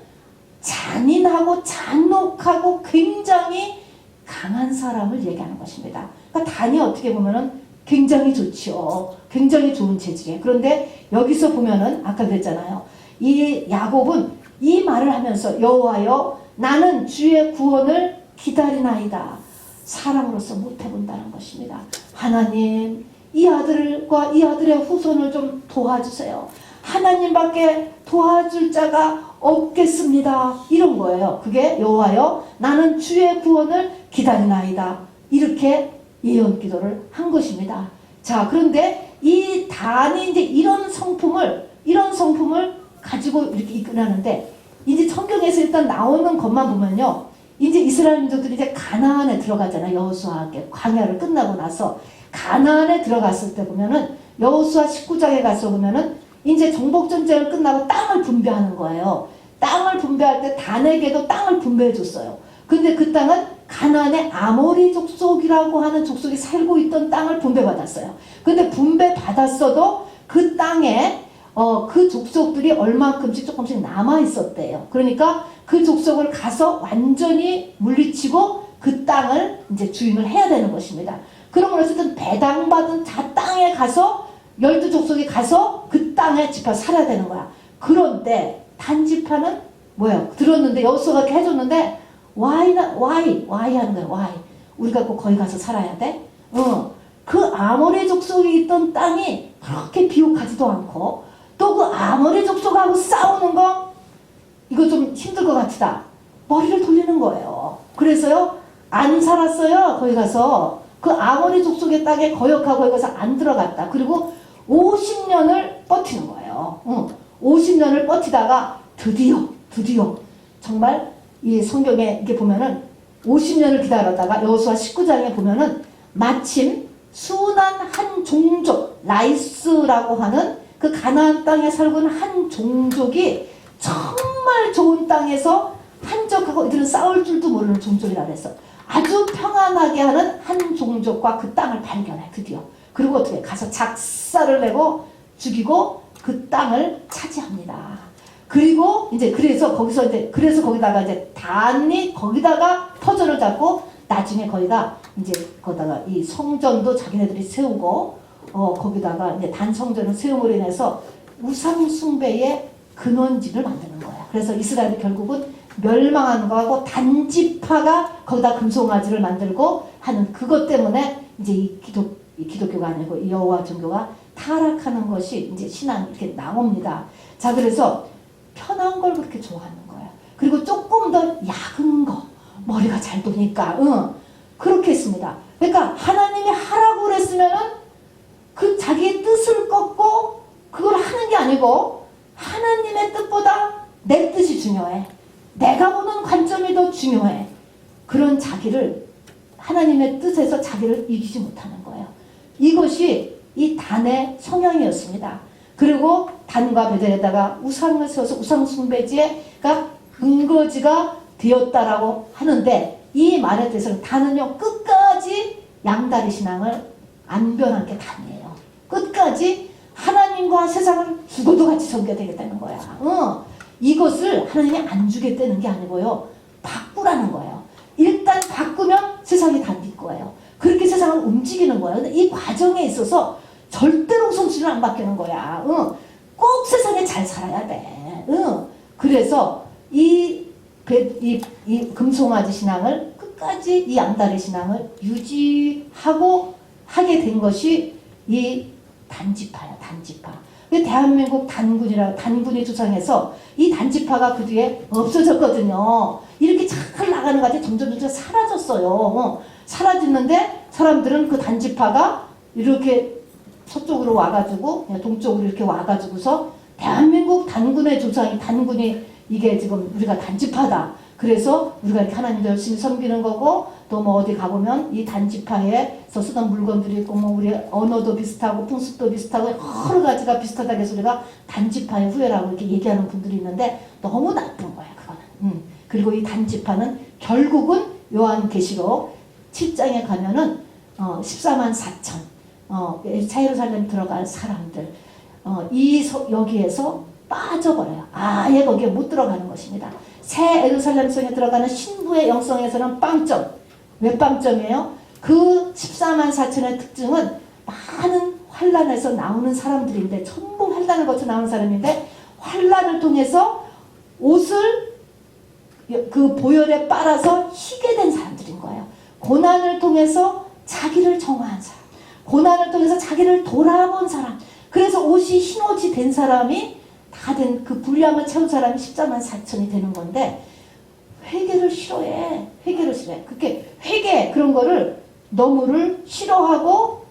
잔인하고 잔혹하고 굉장히 강한 사람을 얘기하는 것입니다. 그러니까 단이 어떻게 보면은 굉장히 좋지요. 굉장히 좋은 체질이에요. 그런데 여기서 보면은 아까 그랬잖아요. 이 야곱은 이 말을 하면서 여호와여 나는 주의 구원을 기다리나이다. 사람으로서 못 해본다는 것입니다. 하나님 이 아들과 이 아들의 후손을 좀 도와주세요. 하나님밖에 도와줄 자가 없겠습니다. 이런 거예요. 그게 여호와여 나는 주의 구원을 기다리나이다. 이렇게 예언 기도를 한 것입니다. 자, 그런데 이 단이 이제 이런 성품을 가지고 이렇게 이끌어가는데, 이제 성경에서 일단 나오는 것만 보면요, 이제 이스라엘 민족들이 이제 가나안에 들어가잖아요. 여호수아에게 광야를 끝나고 나서 가나안에 들어갔을 때 보면은 여호수아 19장에 가서 보면은 이제 정복 전쟁을 끝나고 땅을 분배하는 거예요. 땅을 분배할 때 단에게도 땅을 분배해 줬어요. 근데 그 땅은 가나안의 아모리 족속이라고 하는 족속이 살고 있던 땅을 분배받았어요. 근데 분배받았어도 그 땅에 그 족속들이 얼마큼씩 조금씩 남아 있었대요. 그러니까 그 족속을 가서 완전히 물리치고 그 땅을 이제 주인을 해야 되는 것입니다. 그러면 어쨌든 배당받은 자 땅에 가서 12족속이 가서 그 땅에 지파 살아야 되는 거야. 그런데 단지파는 뭐야? 들었는데 여호수아가 이렇게 해줬는데 why 하는 거야. why? 우리가 꼭 거기 가서 살아야 돼? 그 아모레 족속이 있던 땅이 그렇게 비옥하지도 않고 또 그 아모레 족속하고 싸우는 거 이거 좀 힘들 것 같다. 머리를 돌리는 거예요. 그래서요 안 살았어요. 거기 가서 그 아모레 족속의 땅에 거역하고 거기 가서 안 들어갔다. 그리고 50년을 버티는 거예요. 50년을 버티다가 드디어 정말 이 성경에 이게 보면은 50년을 기다렸다가 여호수아 19장에 보면은 마침 순한 한 종족 라이스라고 하는 그 가나안 땅에 살고 있는 한 종족이 정말 좋은 땅에서 한적하고 이들은 싸울 줄도 모르는 종족이라 그래서 아주 평안하게 하는 한 종족과 그 땅을 발견해 드디어. 그리고 어떻게 가서 작사를 내고 죽이고 그 땅을 차지합니다. 그리고 이제 그래서 거기다가 이제 단이 거기다가 터전을 잡고 나중에 거기다 거기다가 이 성전도 자기네들이 세우고 거기다가 이제 단 성전을 세움으로 인해서 우상 숭배의 근원지를 만드는 거야. 그래서 이스라엘이 결국은 멸망하는 거하고 단지파가 거기다 금송아지를 만들고 하는 그것 때문에 이제 이 기독교가 아니고 이 여호와 종교가 타락하는 것이 이제 신앙 이렇게 나옵니다. 자, 그래서 편한 걸 그렇게 좋아하는 거예요. 그리고 조금 더 약은 거, 머리가 잘 도니까, 그렇게 했습니다. 그러니까 하나님이 하라고 그랬으면은 그 자기의 뜻을 꺾고 그걸 하는 게 아니고 하나님의 뜻보다 내 뜻이 중요해. 내가 보는 관점이 더 중요해. 그런 자기를 하나님의 뜻에서 자기를 이기지 못하는 거예요. 이것이 이 단의 성향이었습니다. 그리고 단과 베델에다가 우상을 세워서 우상숭배지가 근거지가 되었다라고 하는데 이 말에 대해서는 단은요 끝까지 양다리 신앙을 안 변한 게 단이에요. 끝까지 하나님과 세상을 죽어도 같이 섬겨야 되겠다는 거야. 이것을 하나님이 안 주겠다는 게 아니고요. 바꾸라는 거예요. 일단 바꾸면 세상이 다 네 거예요. 그렇게 세상을 움직이는 거예요. 근데 이 과정에 있어서 절대로 우선순위를 안 바뀌는 거야. 꼭 세상에 잘 살아야 돼. 응. 그래서 이 금송아지 신앙을 끝까지 이 양다리 신앙을 유지하고 하게 된 것이 이 단지파야, 단지파. 대한민국 단군이 조상해서 이 단지파가 그 뒤에 없어졌거든요. 이렇게 잘 나가는 것 같아 점점 사라졌어요. 사라지는데 사람들은 그 단지파가 이렇게 서쪽으로 와가지고 동쪽으로 이렇게 와가지고서 대한민국 단군이 이게 지금 우리가 단지파다. 그래서 우리가 이렇게 하나님도 열심히 섬기는 거고 또 뭐 어디 가보면 이 단지파에서 쓰던 물건들이 있고 뭐 우리 언어도 비슷하고 풍습도 비슷하고 여러 가지가 비슷하다고 해서 우리가 단지파의 후예라고 이렇게 얘기하는 분들이 있는데 너무 나쁜 거야 그거는. 그리고 이 단지파는 결국은 요한계시록 7장에 가면은 14만 4천 예루살렘 들어갈 사람들 여기에서 빠져버려요. 아예 거기에 못 들어가는 것입니다. 새 예루살렘 성에 들어가는 신부의 영성에서는 빵점. 왜 빵점이에요? 그 14만 4천의 특징은 많은 환란에서 나오는 사람들인데 전부 환란을 거쳐 나오는 사람인데 환란을 통해서 옷을 그 보혈에 빨아서 희게 된 사람들인 거예요. 고난을 통해서 자기를 정화한 사람, 고난을 통해서 자기를 돌아본 사람, 그래서 옷이 흰옷이 된 사람이 다 된 그 분량을 채운 사람이 14만 4천이 되는 건데 회개를 싫어해. 회개를 싫어해. 그렇게 회개 그런 거를 너무를 싫어하고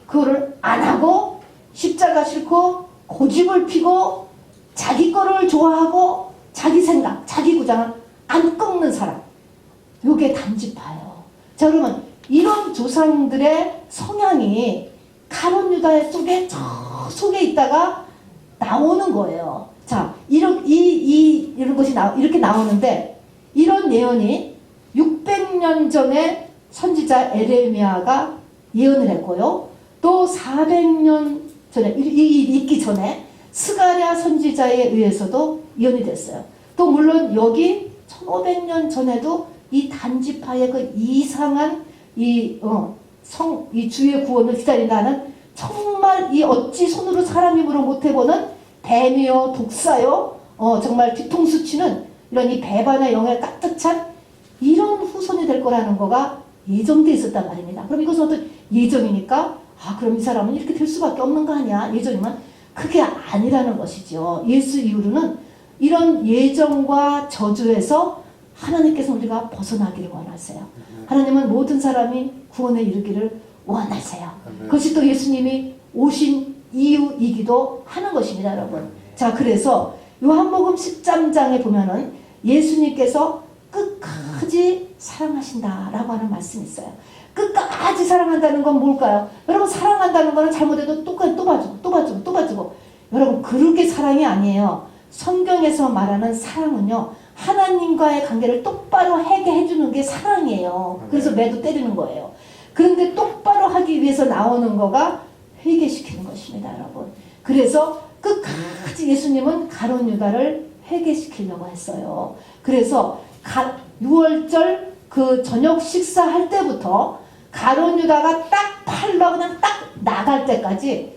그거를 안 하고 십자가 싫고 고집을 피고 자기 거를 좋아하고 자기 생각, 자기 주장을 안 꺾는 사람. 요게 단지파예요. 자 그러면 이런 조상들의 성향이 가룟 유다 속에 저 속에 있다가 나오는 거예요. 자, 이런 것이 이렇게 나오는데 이런 예언이 600년 전에 선지자 에레미야가 예언을 했고요. 또 400년 전에 있기 전에 스가랴 선지자에 의해서도 예언이 됐어요. 또 물론 여기 1500년 전에도 이 단지파의 그 이상한 이 주의 구원을 기다린다는 정말 이 어찌 손으로 사람 입으로 못해보는 뱀이요 독사요 정말 뒤통수 치는 이런 이 배반의 영에 따뜻한 이런 후손이 될 거라는 거가 예정돼 있었단 말입니다. 그럼 이것은 어떤 예정이니까 그럼 이 사람은 이렇게 될 수밖에 없는 거 아니야. 예정이면 그게 아니라는 것이죠. 예수 이후로는 이런 예정과 저주에서 하나님께서 우리가 벗어나기를 원하세요. 하나님은 모든 사람이 구원에 이르기를 원하세요. 그것이 또 예수님이 오신 이유이기도 하는 것입니다, 여러분. 자, 그래서 요한복음 13장에 보면은 예수님께서 끝까지 사랑하신다라고 하는 말씀이 있어요. 끝까지 사랑한다는 건 뭘까요? 여러분, 사랑한다는 거는 잘못해도 또 봐주고. 여러분, 그렇게 사랑이 아니에요. 성경에서 말하는 사랑은요, 하나님과의 관계를 똑바로 하게 해주는 게 사랑이에요. 그래서 매도 때리는 거예요. 그런데 똑바로 하기 위해서 나오는 거가 회개시키는 것입니다, 여러분. 그래서 끝까지 예수님은 가룟 유다를 회개시키려고 했어요. 그래서 6월절 그 저녁 식사할 때부터 가룟 유다가 딱 팔러 그냥 딱 나갈 때까지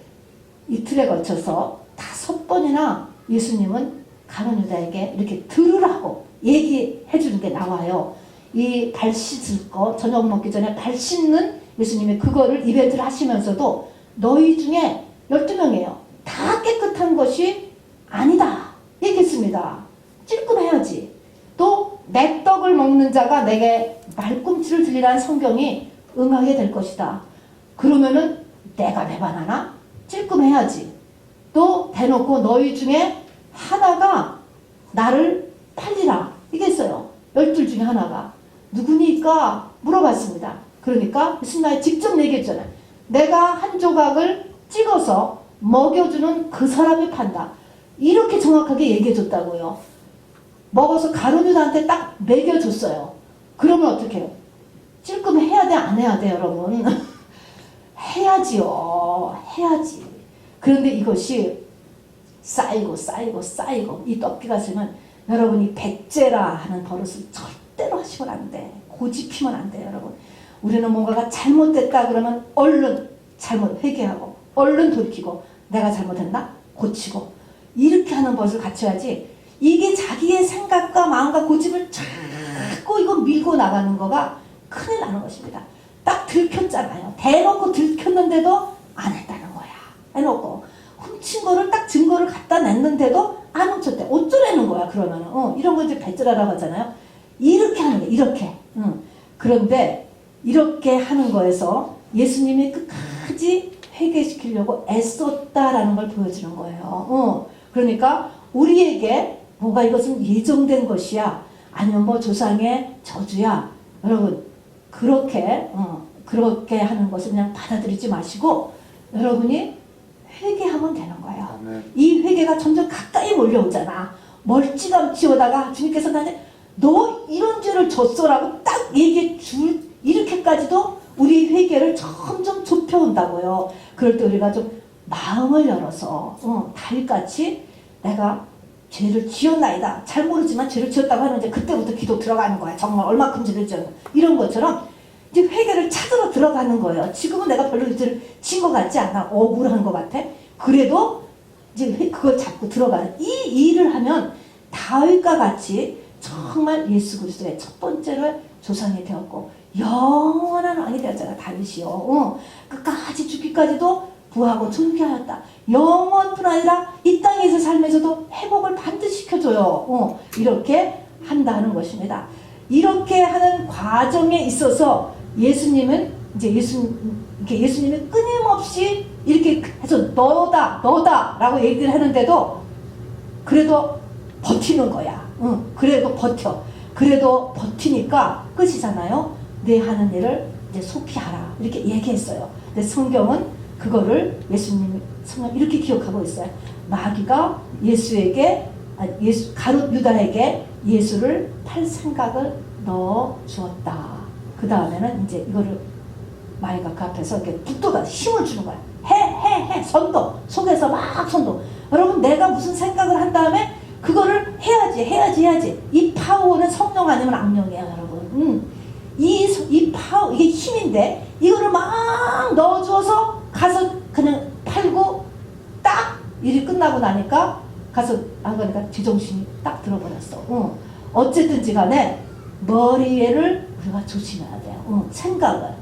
이틀에 걸쳐서 5번이나 예수님은 가룟 유다에게 이렇게 들으라고 얘기해 주는 게 나와요. 이 발 씻을 거, 저녁 먹기 전에 발 씻는 예수님이 그거를 이벤트를 하시면서도 너희 중에 12명이에요. 다 깨끗한 것이 아니다. 얘기했습니다. 찔끔해야지. 또 내 떡을 먹는 자가 내게 말꿈치를 들리라는 성경이 응하게 될 것이다. 그러면은 내가 배반하나? 찔끔해야지. 또 대놓고 너희 중에 하나가 나를 팔리라. 얘기했어요. 12 중에 하나가. 누구니까? 물어봤습니다. 그러니까 예수님이 직접 얘기했잖아요. 내가 한 조각을 찍어서 먹여주는 그 사람이 판다. 이렇게 정확하게 얘기해줬다고요. 먹어서 가룟 유다한테 딱 먹여줬어요. 그러면 어떻게 해요? 찔끔해야 돼? 안 해야 돼, 여러분? 해야지요. 해야지. 그런데 이것이 쌓이고 이 떡기가 있으면 여러분이 백제라 하는 버릇을 절대로 하시면 안 돼. 고집피면 안 돼요, 여러분. 우리는 뭔가가 잘못됐다 그러면 얼른 회개하고 얼른 돌이키고 내가 잘못했나? 고치고 이렇게 하는 것을 갖춰야지. 이게 자기의 생각과 마음과 고집을 자꾸 이거 밀고 나가는 거가 큰일 나는 것입니다. 딱 들켰잖아요. 대놓고 들켰는데도 안 했다는 거야. 해놓고 훔친 거를 딱 증거를 갖다 냈는데도 안 훔쳤대. 어쩌라는 거야 그러면은. 이런 거 이제 배째라라고 하잖아요. 이렇게 하는 거야. 이렇게. 그런데 이렇게 하는 거에서 예수님이 끝까지 회개시키려고 애썼다라는 걸 보여주는 거예요. 그러니까 우리에게 뭐가 이것은 예정된 것이야, 아니면 뭐 조상의 저주야, 여러분 그렇게 하는 것을 그냥 받아들이지 마시고 여러분이 회개하면 되는 거예요. 이 회개가 점점 가까이 몰려오잖아. 멀찌감치 오다가 주님께서 나한테 너 이런 죄를 졌어라고 딱 얘기해 줄 이렇게까지도 우리 회개를 점점 좁혀온다고요. 그럴 때 우리가 좀 마음을 열어서 달같이 내가 죄를 지었나이다. 잘 모르지만 죄를 지었다고 하는데 그때부터 기도 들어가는 거야. 정말 얼마큼 죄를 지었나. 이런 것처럼 이제 회개를 찾으러 들어가는 거예요. 지금은 내가 별로 죄를 지은 것 같지 않아. 억울한 것 같아. 그래도 이제 그걸 잡고 들어가는 이 일을 하면 다윗과 같이 정말 예수 그리스도의 첫 번째로 조상이 되었고 영원한 왕이 되었잖아. 다윗이요. 끝까지 죽기까지도 부하고 존귀하였다. 영원뿐 아니라 이 땅에서 삶에서도 회복을 반드시 시켜줘요. 이렇게 한다는 것입니다. 이렇게 하는 과정에 있어서 예수님은 이제 예수님이 끊임없이 이렇게 해서 너다라고 얘기를 하는데도 그래도 버티는 거야. 그래도 버텨. 그래도 버티니까 끝이잖아요. 내 하는 일을 이제 속히 하라. 이렇게 얘기했어요. 근데 성경은 그거를 성경 이렇게 기억하고 있어요. 마귀가 가룟 유다에게 예수를 팔 생각을 넣어 주었다. 그 다음에는 이제 이거를 마귀가 그 앞에서 이렇게 북돋아 힘을 주는 거야. 해 선도 속에서 막 선도. 여러분 내가 무슨 생각을 한 다음에 그거를 해야지. 이 파워는 성령 아니면 악령이에요, 여러분. 이 파워 이게 힘인데 이거를 막 넣어주어서 가서 그냥 팔고 딱 일이 끝나고 나니까 가서 그러니까 제정신이 딱 들어버렸어. 어쨌든지 간에 머리를 우리가 조심해야 돼요. 생각을.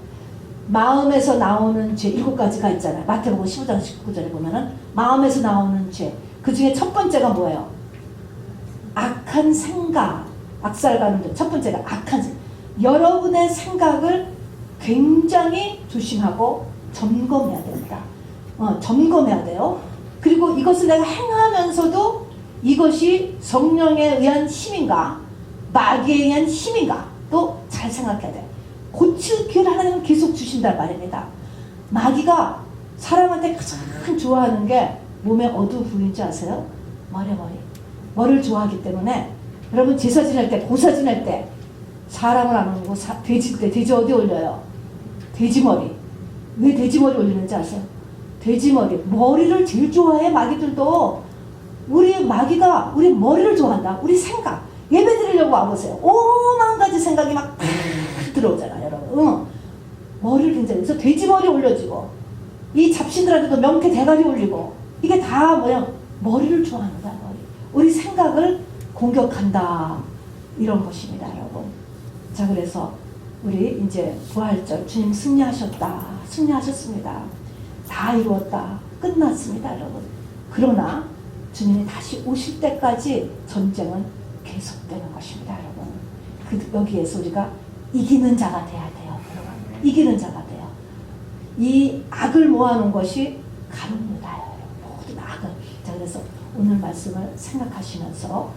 마음에서 나오는 죄 7가지가 있잖아요. 마태복음 15장 19절에 보면은 마음에서 나오는 죄. 그 중에 첫 번째가 뭐예요? 악한 생각. 악살가는 죄. 첫 번째가 악한 생각. 여러분의 생각을 굉장히 조심하고 점검해야 됩니다. 점검해야 돼요. 그리고 이것을 내가 행하면서도 이것이 성령에 의한 힘인가 마귀에 의한 힘인가 또 잘 생각해야 돼요. 고칠 기회를 하나님은 계속 주신단 말입니다. 마귀가 사람한테 가장 좋아하는 게 몸의 어두 부위인지 아세요? 머리를 좋아하기 때문에 여러분 제사 지낼 때 보사 지낼 때 사람을 안 올리고 돼지 어디 올려요? 돼지머리. 왜 돼지머리 올리는지 아세요? 돼지머리. 머리를 제일 좋아해 마귀들도. 우리 마귀가 우리 머리를 좋아한다. 우리 생각. 예배 드리려고 와보세요. 오만 가지 생각이 막 들어오잖아요, 여러분. 머리를 굉장히. 그래서 돼지머리 올려주고 이 잡신들한테도 명태 대가리 올리고 이게 다 뭐야? 머리를 좋아하는 거야, 머리. 우리 생각을 공격한다. 이런 것입니다, 여러분. 자, 그래서 우리 이제 부활절 주님 승리하셨습니다. 다 이루었다. 끝났습니다, 여러분. 그러나 주님이 다시 오실 때까지 전쟁은 계속되는 것입니다, 여러분. 여기에서 우리가 이기는 자가 돼야 돼요, 여러분. 이기는 자가 돼요. 이 악을 모아놓은 것이 가룟유다예요, 모든 악을. 자, 그래서 오늘 말씀을 생각하시면서